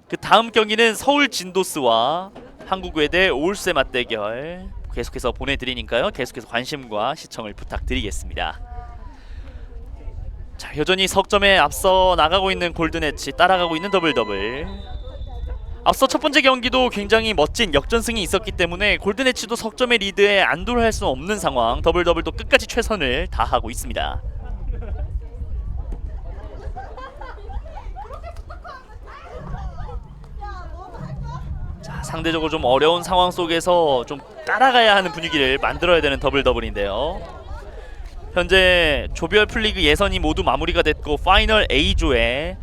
그 다음 경기는 서울 진도스와 한국외대 올스의 맞대결 계속해서 보내드리니까요. 계속해서 관심과 시청을 부탁드리겠습니다. 자, 여전히 석점에 앞서 나가고 있는 골든엣지, 따라가고 있는 더블더블. 앞서 첫 번째 경기도 굉장히 멋진 역전승이 있었기 때문에 골든엣지도 석점의 리드에 안도를 할 수는 없는 상황. 더블더블도 끝까지 최선을 다하고 있습니다. 자, 상대적으로 좀 어려운 상황 속에서 좀 따라가야 하는 분위기를 만들어야 되는 더블더블인데요. 현재 조별 풀리그 예선이 모두 마무리가 됐고 파이널 A조에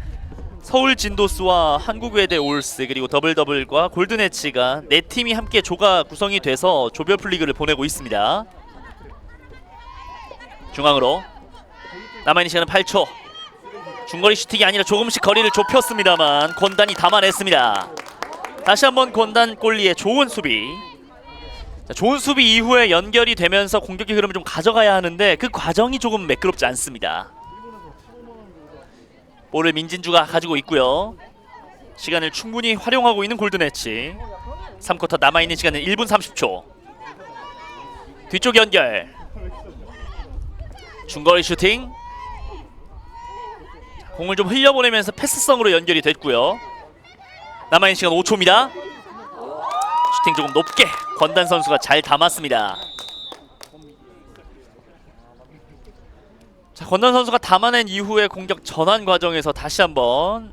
서울 진도스와 한국외대 올스 그리고 더블더블과 골든엣지가 4팀이 함께 조가 구성이 돼서 조별 풀리그를 보내고 있습니다. 중앙으로 남아있는 시간은 8초. 중거리 슈팅이 아니라 조금씩 거리를 좁혔습니다만 권단이 담아냈습니다. 다시 한번 권단 골리의 좋은 수비. 자, 좋은 수비 이후에 연결이 되면서 공격의 흐름을 좀 가져가야 하는데 그 과정이 조금 매끄럽지 않습니다. 볼을 민진주가 가지고 있고요. 시간을 충분히 활용하고 있는 골든엣지. 3쿼터 남아있는 시간은 1분 30초. 뒤쪽 연결. 중거리 슈팅. 자, 공을 좀 흘려보내면서 패스성으로 연결이 됐고요. 남아있는 시간 5초입니다. 슈팅 조금 높게 권단 선수가 잘 담았습니다. 자, 권단 선수가 담아낸 이후의 공격 전환 과정에서 다시 한번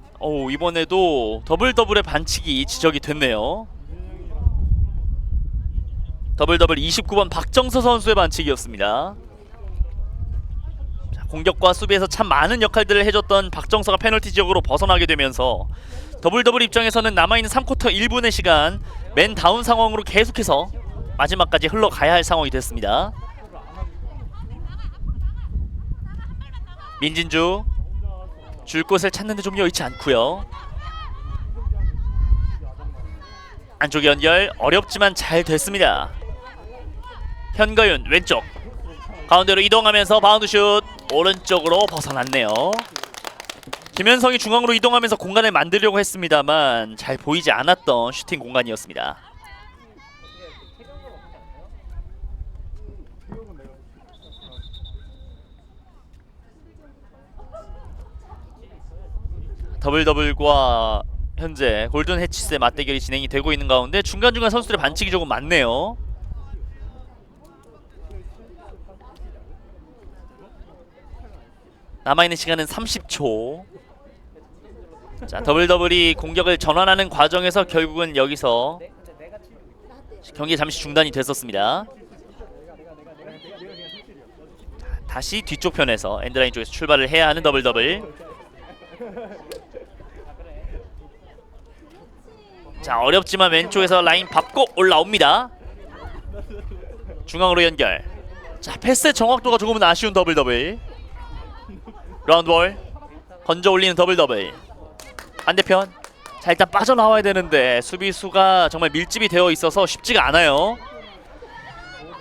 이번에도 더블더블의 반칙이 지적이 됐네요. 더블더블 29번 박정서 선수의 반칙이었습니다. 자, 공격과 수비에서 참 많은 역할들을 해줬던 박정서가 페널티 지역으로 벗어나게 되면서 더블더블 입장에서는 남아있는 3쿼터 1분의 시간 맨 다운 상황으로 계속해서 마지막까지 흘러가야 할 상황이 됐습니다. 민진주 줄 곳을 찾는데 좀 여의치 않고요. 안쪽 연결 어렵지만 잘 됐습니다. 현가윤 왼쪽 가운데로 이동하면서 바운드 슛 오른쪽으로 벗어났네요. 김현성이 중앙으로 이동하면서 공간을 만들려고 했습니다만 잘 보이지 않았던 슈팅 공간이었습니다. 더블더블과 현재 골든 해치스의 맞대결이 진행이 되고 있는 가운데 중간중간 선수들의 반칙이 조금 많네요. 남아있는 시간은 30초. 자, 더블더블이 공격을 전환하는 과정에서 결국은 여기서 경기 잠시 중단이 됐었습니다. 다시 뒤쪽 편에서 엔드라인 쪽에서 출발을 해야 하는 더블더블. 자, 어렵지만 왼쪽에서 라인 밟고 올라옵니다. 중앙으로 연결. 자, 패스의 정확도가 조금은 아쉬운 더블더블. 라운드볼 건져 올리는 더블더블. 반대편. 자, 일단 빠져나와야 되는데 수비수가 정말 밀집이 되어 있어서 쉽지가 않아요.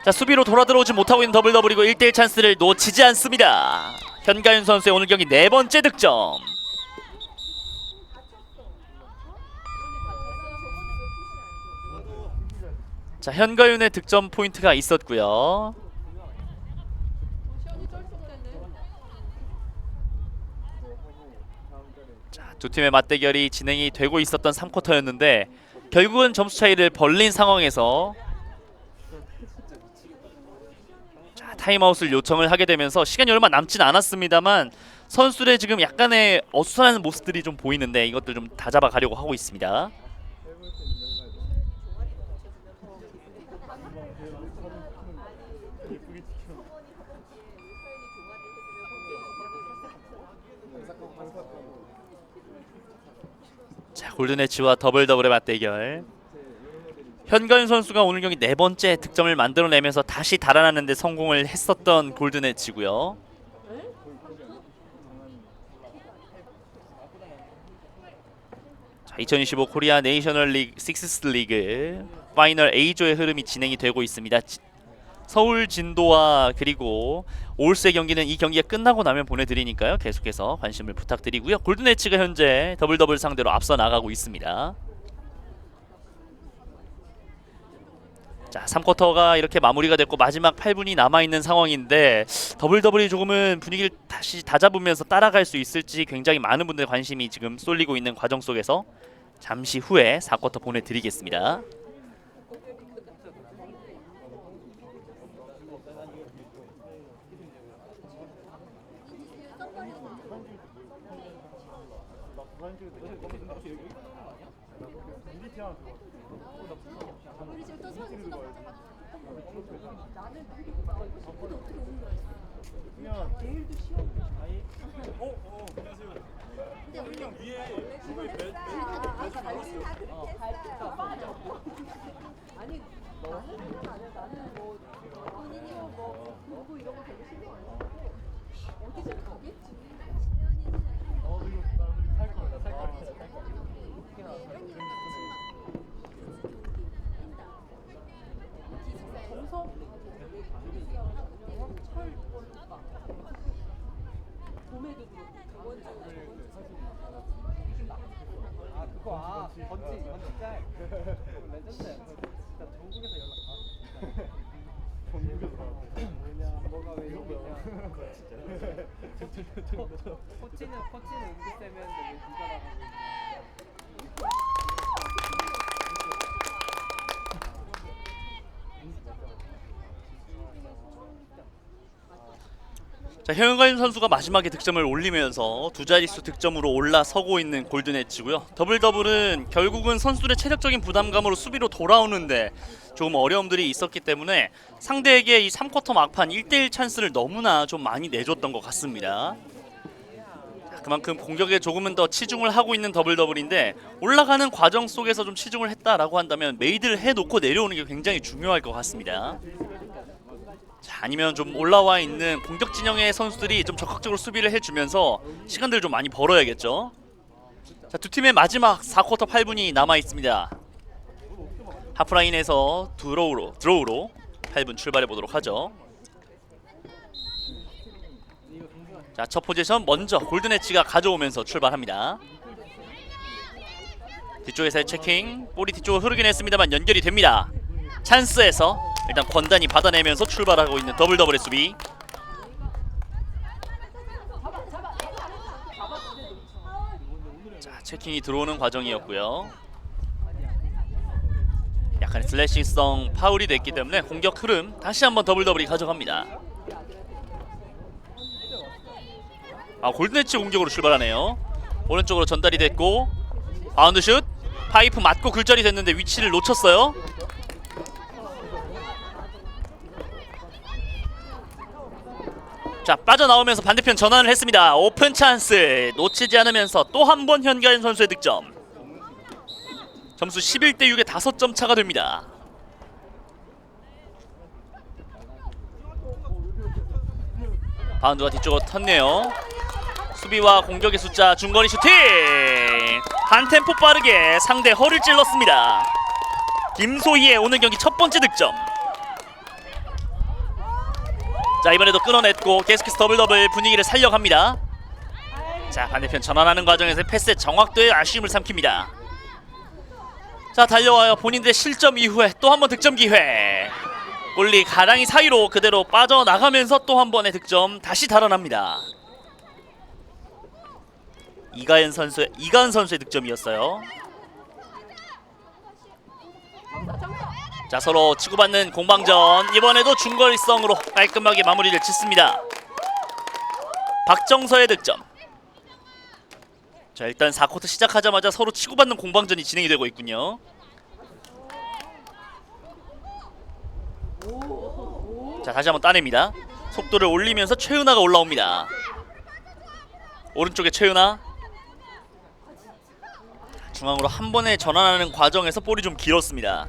자, 수비로 돌아들어오지 못하고 있는 더블더블이고 1대1 찬스를 놓치지 않습니다. 현가윤 선수의 오늘 경기 4번째 득점. 자, 현가윤의 득점 포인트가 있었고요. 자, 두 팀의 맞대결이 진행이 되고 있었던 3쿼터였는데 결국은 점수 차이를 벌린 상황에서 자, 타임아웃을 요청을 하게 되면서 시간이 얼마 남진 않았습니다만 선수들의 지금 약간의 어수선한 모습들이 좀 보이는데 이것들 좀 다잡아 가려고 하고 있습니다. 자, 골든엣지와 더블더블의 맞대결. 현가윤 선수가 오늘 경기 4번째 득점을 만들어내면서 다시 달아나는 데 성공을 했었던 골든엣지고요. 2025 코리아 네이셔널 리그 6스 리그 파이널 A조의 흐름이 진행이 되고 있습니다. 서울 진도와 그리고 올스의 경기는 이 경기가 끝나고 나면 보내드리니까요. 계속해서 관심을 부탁드리고요. 골든엣지가 현재 더블더블 상대로 앞서 나가고 있습니다. 자, 3쿼터가 이렇게 마무리가 됐고 마지막 8분이 남아있는 상황인데 더블더블이 조금은 분위기를 다시 다잡으면서 따라갈 수 있을지 굉장히 많은 분들의 관심이 지금 쏠리고 있는 과정 속에서 잠시 후에 4쿼터 보내드리겠습니다. 우리 지금 또 선수가 근데 우리 아니 나는 뭐 본인이 뭐 공부 이런 거 되게 신경 안 쓰고 어디서 가겠지. 번지 짤 레전드. 진짜 전국에서 연락 다. 뭐가 왜 이러냐. 코치는 은비쌤이었는데 왜 네가 나가고 있냐. 자, 현가인 선수가 마지막에 득점을 올리면서 두 자릿수 득점으로 올라서고 있는 골든엣지고요. 더블더블은 결국은 선수들의 체력적인 부담감으로 수비로 돌아오는데 조금 어려움들이 있었기 때문에 상대에게 이 3쿼터 막판 1대1 찬스를 너무나 좀 많이 내줬던 것 같습니다. 자, 그만큼 공격에 조금은 더 치중을 하고 있는 더블더블인데 올라가는 과정 속에서 좀 치중을 했다라고 한다면 메이드를 해놓고 내려오는 게 굉장히 중요할 것 같습니다. 자, 아니면 좀 올라와 있는 공격 진영의 선수들이 좀 적극적으로 수비를 해주면서 시간들을 좀 많이 벌어야겠죠. 자, 두 팀의 마지막 4쿼터 8분이 남아 있습니다. 하프라인에서 드로우로 8분 출발해 보도록 하죠. 자, 첫 포지션 먼저 골든엣지가 가져오면서 출발합니다. 뒤쪽에서의 체킹, 볼이 뒤쪽으로 흐르긴 했습니다만 연결이 됩니다. 찬스에서 일단 권단이 받아내면서 출발하고 있는 더블더블의 수비. 자, 체킹이 들어오는 과정이었고요. 약간의 슬래싱성 파울이 됐기 때문에 공격 흐름 다시 한번 더블더블이 가져갑니다. 아, 골든엣지 공격으로 출발하네요. 오른쪽으로 전달이 됐고 바운드 슛, 파이프 맞고 굴절이 됐는데 위치를 놓쳤어요. 자, 빠져나오면서 반대편 전환을 했습니다. 오픈 찬스 놓치지 않으면서 또 한 번 현가인 선수의 득점. 점수 11대 6의 5점 차가 됩니다. 바운드가 뒤쪽으로 텄네요. 수비와 공격의 숫자, 중거리 슈팅! 한 템포 빠르게 상대 허를 찔렀습니다. 김소희의 오늘 경기 첫 번째 득점. 자, 이번에도 끊어냈고 계속해서 더블더블 분위기를 살려갑니다. 자, 반대편 전환하는 과정에서 패스의 정확도에 아쉬움을 삼킵니다. 자, 달려와요. 본인들의 실점 이후에 또 한 번 득점 기회. 골리 가랑이 사이로 그대로 빠져나가면서 또 한 번의 득점 다시 달아납니다. 이가은 선수의 득점이었어요. 자, 서로 치고받는 공방전. 이번에도 중거리성으로 깔끔하게 마무리를 짓습니다. 박정서의 득점. 자, 일단 4쿼터 시작하자마자 서로 치고받는 공방전이 진행이 되고 있군요. 자, 다시 한번 따냅니다. 속도를 올리면서 최은하가 올라옵니다. 오른쪽에 최은하. 중앙으로 한 번에 전환하는 과정에서 볼이 좀 길었습니다.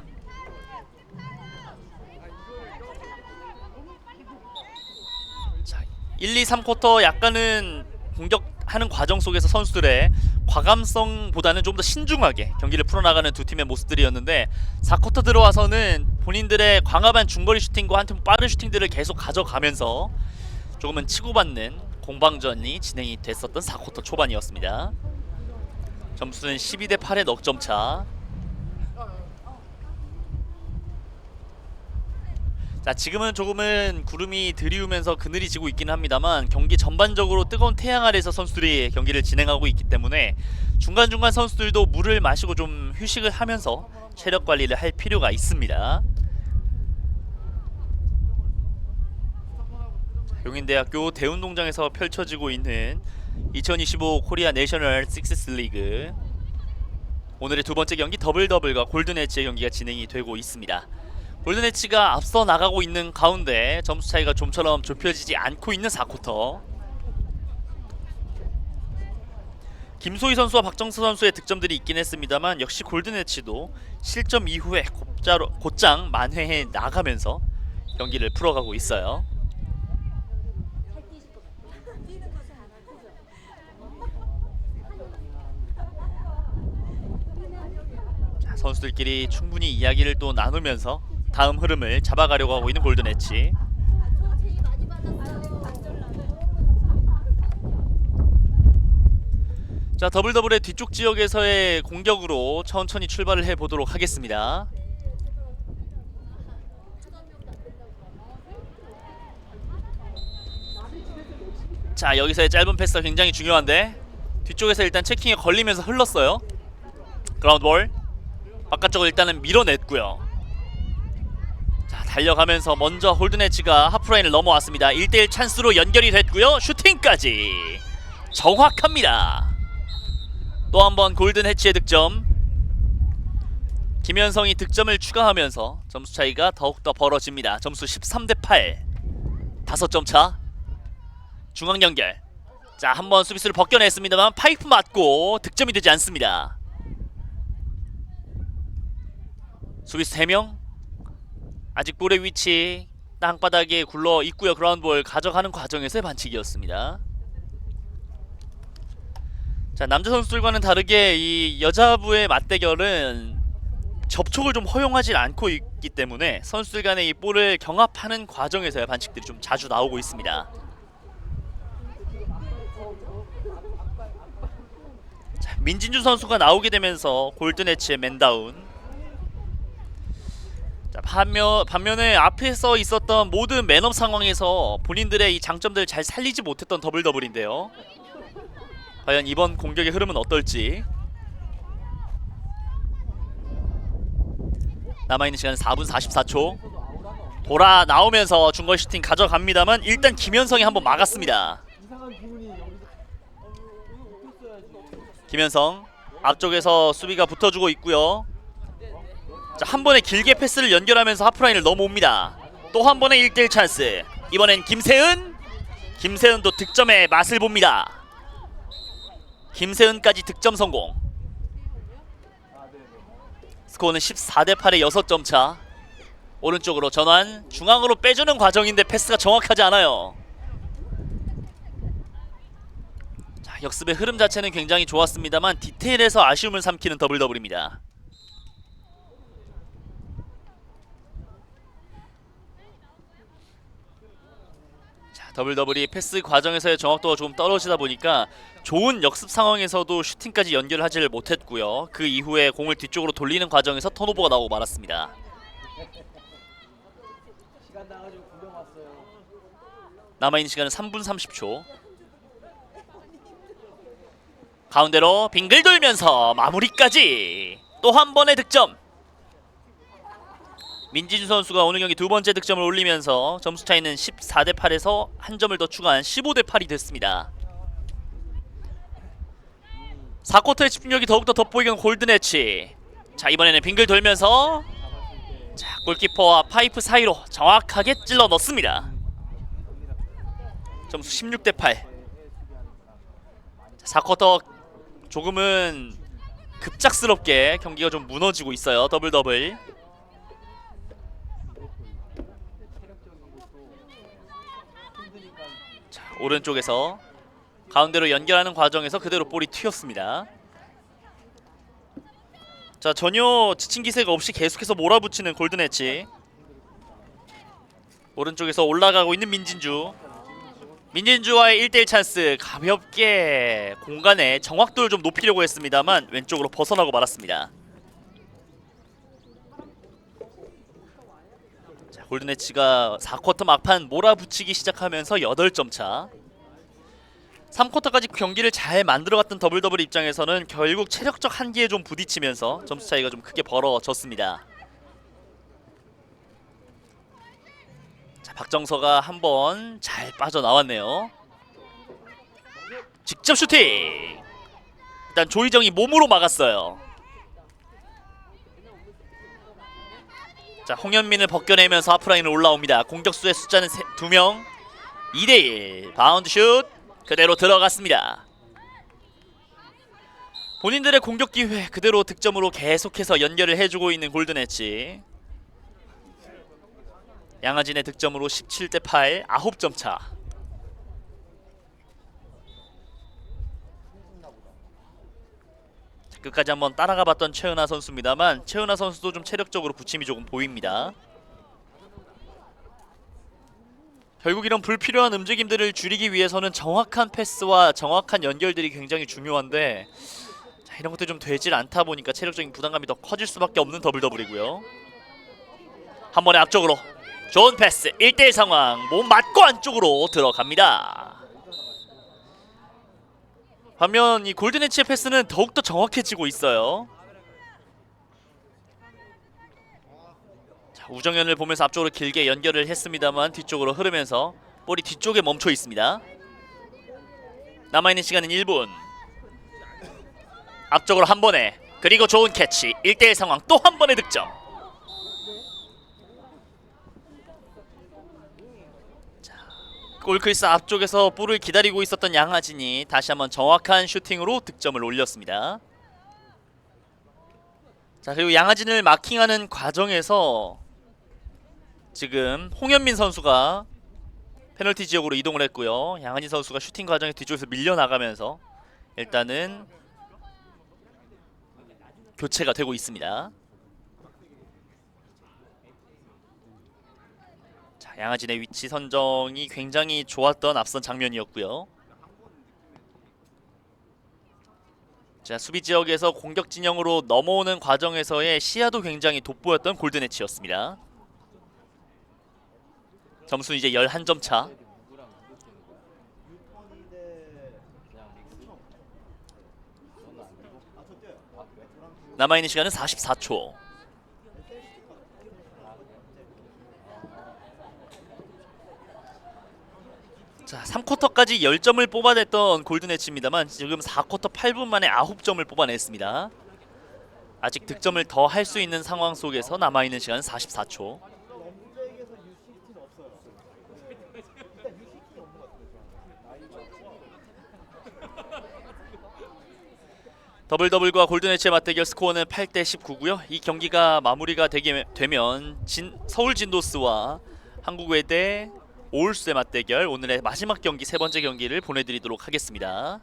자, 1, 2, 3쿼터 약간은 공격하는 과정 속에서 선수들의 과감성보다는 좀 더 신중하게 경기를 풀어나가는 두 팀의 모습들이었는데 4쿼터 들어와서는 본인들의 광활한 중거리 슈팅과 한팀 빠른 슈팅들을 계속 가져가면서 조금은 치고받는 공방전이 진행이 됐었던 4쿼터 초반이었습니다. 점수는 12대8의 넉점차. 자, 지금은 조금은 구름이 드리우면서 그늘이 지고 있긴 합니다만 경기 전반적으로 뜨거운 태양 아래에서 선수들이 경기를 진행하고 있기 때문에 중간중간 선수들도 물을 마시고 좀 휴식을 하면서 체력 관리를 할 필요가 있습니다. 용인대학교 대운동장에서 펼쳐지고 있는 2025 코리아 내셔널 식스스 리그, 오늘의 두 번째 경기 더블더블과 골든엣지의 경기가 진행이 되고 있습니다. 골든엣지가 앞서 나가고 있는 가운데 점수 차이가 좀처럼 좁혀지지 않고 있는 4쿼터. 김소희 선수와 박정수 선수의 득점들이 있긴 했습니다만 역시 골든엣지도 실점 이후에 곧장 만회해 나가면서 경기를 풀어가고 있어요. 자, 선수들끼리 충분히 이야기를 또 나누면서 다음 흐름을 잡아가려고 하고 있는 골든엣지. 자, 더블더블의 뒤쪽 지역에서의 공격으로 천천히 출발을 해보도록 하겠습니다. 자, 여기서의 짧은 패스가 굉장히 중요한데 뒤쪽에서 일단 체킹에 걸리면서 흘렀어요. 그라운드볼 바깥쪽을 일단은 밀어냈고요. 자, 달려가면서 먼저 골든엣지가 하프라인을 넘어왔습니다. 1대1 찬스로 연결이 됐고요. 슈팅까지 정확합니다. 또 한번 골든해치의 득점. 김현성이 득점을 추가하면서 점수 차이가 더욱더 벌어집니다. 점수 13대8, 5점 차. 중앙 연결. 자, 한번 수비수를 벗겨냈습니다만 파이프 맞고 득점이 되지 않습니다. 수비수 3명 아직 볼의 위치 땅바닥에 굴러 있고요. 그라운드볼 가져가는 과정에서의 반칙이었습니다. 자, 남자 선수들과는 다르게 이 여자부의 맞대결은 접촉을 좀 허용하지 않고 있기 때문에 선수들 간의 이 볼을 경합하는 과정에서의 반칙들이 좀 자주 나오고 있습니다. 자, 민진주 선수가 나오게 되면서 골든엣지의 맨다운. 자, 반면에 앞에서 있었던 모든 맨업 상황에서 본인들의 이 장점들을 잘 살리지 못했던 더블더블인데요. 과연 이번 공격의 흐름은 어떨지. 남아있는 시간은 4분 44초. 돌아 나오면서 중거리 슈팅 가져갑니다만 일단 김현성이 한번 막았습니다. 김현성 앞쪽에서 수비가 붙어주고 있고요. 자, 한 번에 길게 패스를 연결하면서 하프라인을 넘어옵니다. 또 한 번의 1대1 찬스. 이번엔 김세은도 득점의 맛을 봅니다. 김세은까지 득점 성공. 스코어는 14대8의 6점 차. 오른쪽으로 전환, 중앙으로 빼주는 과정인데 패스가 정확하지 않아요. 자, 역습의 흐름 자체는 굉장히 좋았습니다만 디테일에서 아쉬움을 삼키는 더블더블입니다. 더블더블이 패스 과정에서의 정확도가 조금 떨어지다 보니까 좋은 역습 상황에서도 슈팅까지 연결하지를 못했고요. 그 이후에 공을 뒤쪽으로 돌리는 과정에서 턴오버가 나오고 말았습니다. 남아있는 시간은 3분 30초. 가운데로 빙글 돌면서 마무리까지. 또 한 번의 득점. 민진주 선수가 오늘 경기 두 번째 득점을 올리면서 점수 차이는 14대8에서 한 점을 더 추가한 15대8이 됐습니다. 4쿼터의 집중력이 더욱더 돋보이는 골든엣지. 자, 이번에는 빙글 돌면서 자, 골키퍼와 파이프 사이로 정확하게 찔러 넣습니다. 점수 16대8. 4쿼터 조금은 급작스럽게 경기가 좀 무너지고 있어요. 더블더블. 자, 오른쪽에서 가운데로 연결하는 과정에서 그대로 볼이 튀었습니다. 자, 전혀 지친 기세가 없이 계속해서 몰아붙이는 골든 엣지. 오른쪽에서 올라가고 있는 민진주. 민진주와의 1대1 찬스, 가볍게 공간에 정확도를 좀 높이려고 했습니다만 왼쪽으로 벗어나고 말았습니다. 자, 골든 엣지가 4쿼터 막판 몰아붙이기 시작하면서 8점 차. 3쿼터까지 경기를 잘 만들어갔던 더블더블 입장에서는 결국 체력적 한계에 좀 부딪히면서 점수 차이가 좀 크게 벌어졌습니다. 자, 박정서가 한번 잘 빠져나왔네요. 직접 슈팅! 일단 조희정이 몸으로 막았어요. 자, 홍현민을 벗겨내면서 하프라인을 올라옵니다. 공격수의 숫자는 2명. 2대1 바운드 슛 그대로 들어갔습니다. 본인들의 공격 기회 그대로 득점으로 계속해서 연결을 해주고 있는 골든 엣지. 양아진의 득점으로 17대 8, 9점 차. 자, 끝까지 한번 따라가 봤던 최은하 선수입니다만 최은하 선수도 좀 체력적으로 부침이 조금 보입니다. 결국 이런 불필요한 움직임들을 줄이기 위해서는 정확한 패스와 정확한 연결들이 굉장히 중요한데, 자, 이런 것들이 좀 되질 않다 보니까 체력적인 부담감이 더 커질 수밖에 없는 더블더블이고요. 한 번에 앞쪽으로 좋은 패스, 1대1 상황, 몸 맞고 안쪽으로 들어갑니다. 반면 이 골든 엣지의 패스는 더욱더 정확해지고 있어요. 우정현을 보면서 앞쪽으로 길게 연결을 했습니다만 뒤쪽으로 흐르면서 볼이 뒤쪽에 멈춰 있습니다. 남아있는 시간은 1분. 앞쪽으로 한 번에, 그리고 좋은 캐치, 1대1 상황, 또 한 번의 득점. 자, 골크리스 앞쪽에서 볼을 기다리고 있었던 양하진이 다시 한번 정확한 슈팅으로 득점을 올렸습니다. 자, 그리고 양하진을 마킹하는 과정에서 지금 홍현민 선수가 페널티 지역으로 이동을 했고요. 양한진 선수가 슈팅 과정에 뒤쪽에서 밀려나가면서 일단은 교체가 되고 있습니다. 자, 양하진의 위치 선정이 굉장히 좋았던 앞선 장면이었고요. 자, 수비 지역에서 공격 진영으로 넘어오는 과정에서의 시야도 굉장히 돋보였던 골든 엣지였습니다. 점수는 이제 11점 차. 남아있는 시간은 44초. 자, 3쿼터까지 10점을 뽑아냈던 골든 엣지입니다만 지금 4쿼터 8분 만에 9점을 뽑아냈습니다. 아직 득점을 더 할 수 있는 상황 속에서 남아있는 시간은 44초. 더블더블과 골든 엣지의 맞대결 스코어는 8대 19고요. 이 경기가 마무리가 되면 서울 진도스와 한국외대 오울스의 맞대결, 오늘의 마지막 경기, 세 번째 경기를 보내드리도록 하겠습니다.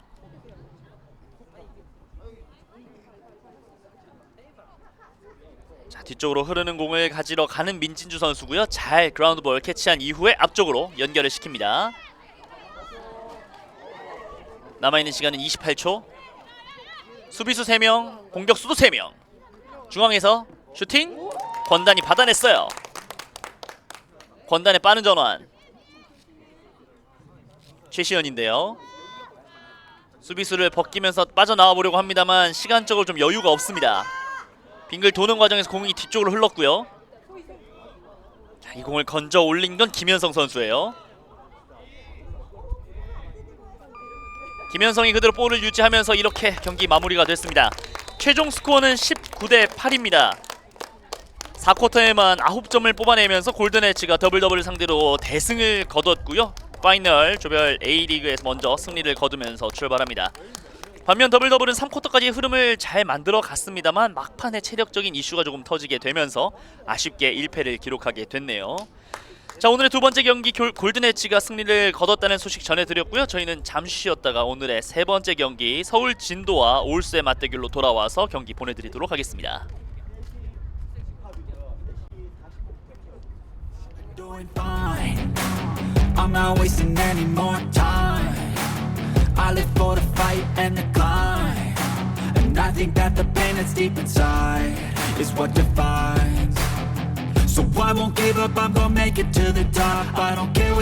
자, 뒤쪽으로 흐르는 공을 가지러 가는 민진주 선수고요. 잘 그라운드볼 캐치한 이후에 앞쪽으로 연결을 시킵니다. 남아있는 시간은 28초. 수비수 3명, 공격수도 3명. 중앙에서 슈팅, 권단이 받아냈어요. 권단의 빠른 전환. 최시현인데요. 수비수를 벗기면서 빠져나와 보려고 합니다만 시간적으로 좀 여유가 없습니다. 빙글 도는 과정에서 공이 뒤쪽으로 흘렀고요. 자, 이 공을 건져 올린 건 김현성 선수예요. 김현성이 그대로 볼을 유지하면서 이렇게 경기 마무리가 됐습니다. 최종 스코어는 19대 8입니다. 4쿼터에만 9점을 뽑아내면서 골든 엣지가 더블더블을 상대로 대승을 거뒀고요. 파이널 조별 A리그에서 먼저 승리를 거두면서 출발합니다. 반면 더블더블은 3쿼터까지 흐름을 잘 만들어 갔습니다만 막판에 체력적인 이슈가 조금 터지게 되면서 아쉽게 1패를 기록하게 됐네요. 자, 오늘의 두 번째 경기 골든 엣지가 승리를 거뒀다는 소식 전해드렸고요. 저희는 잠시 쉬었다가 오늘의 세 번째 경기 서울 진도와 올스의 맞대결로 돌아와서 경기 보내드리도록 하겠습니다. Doing fine. I'm not wasting any more time. I live for the fight and the climb. And I think that the pain that's deep inside is what defines. So I won't give up, I'm gonna make it to the top. I don't care what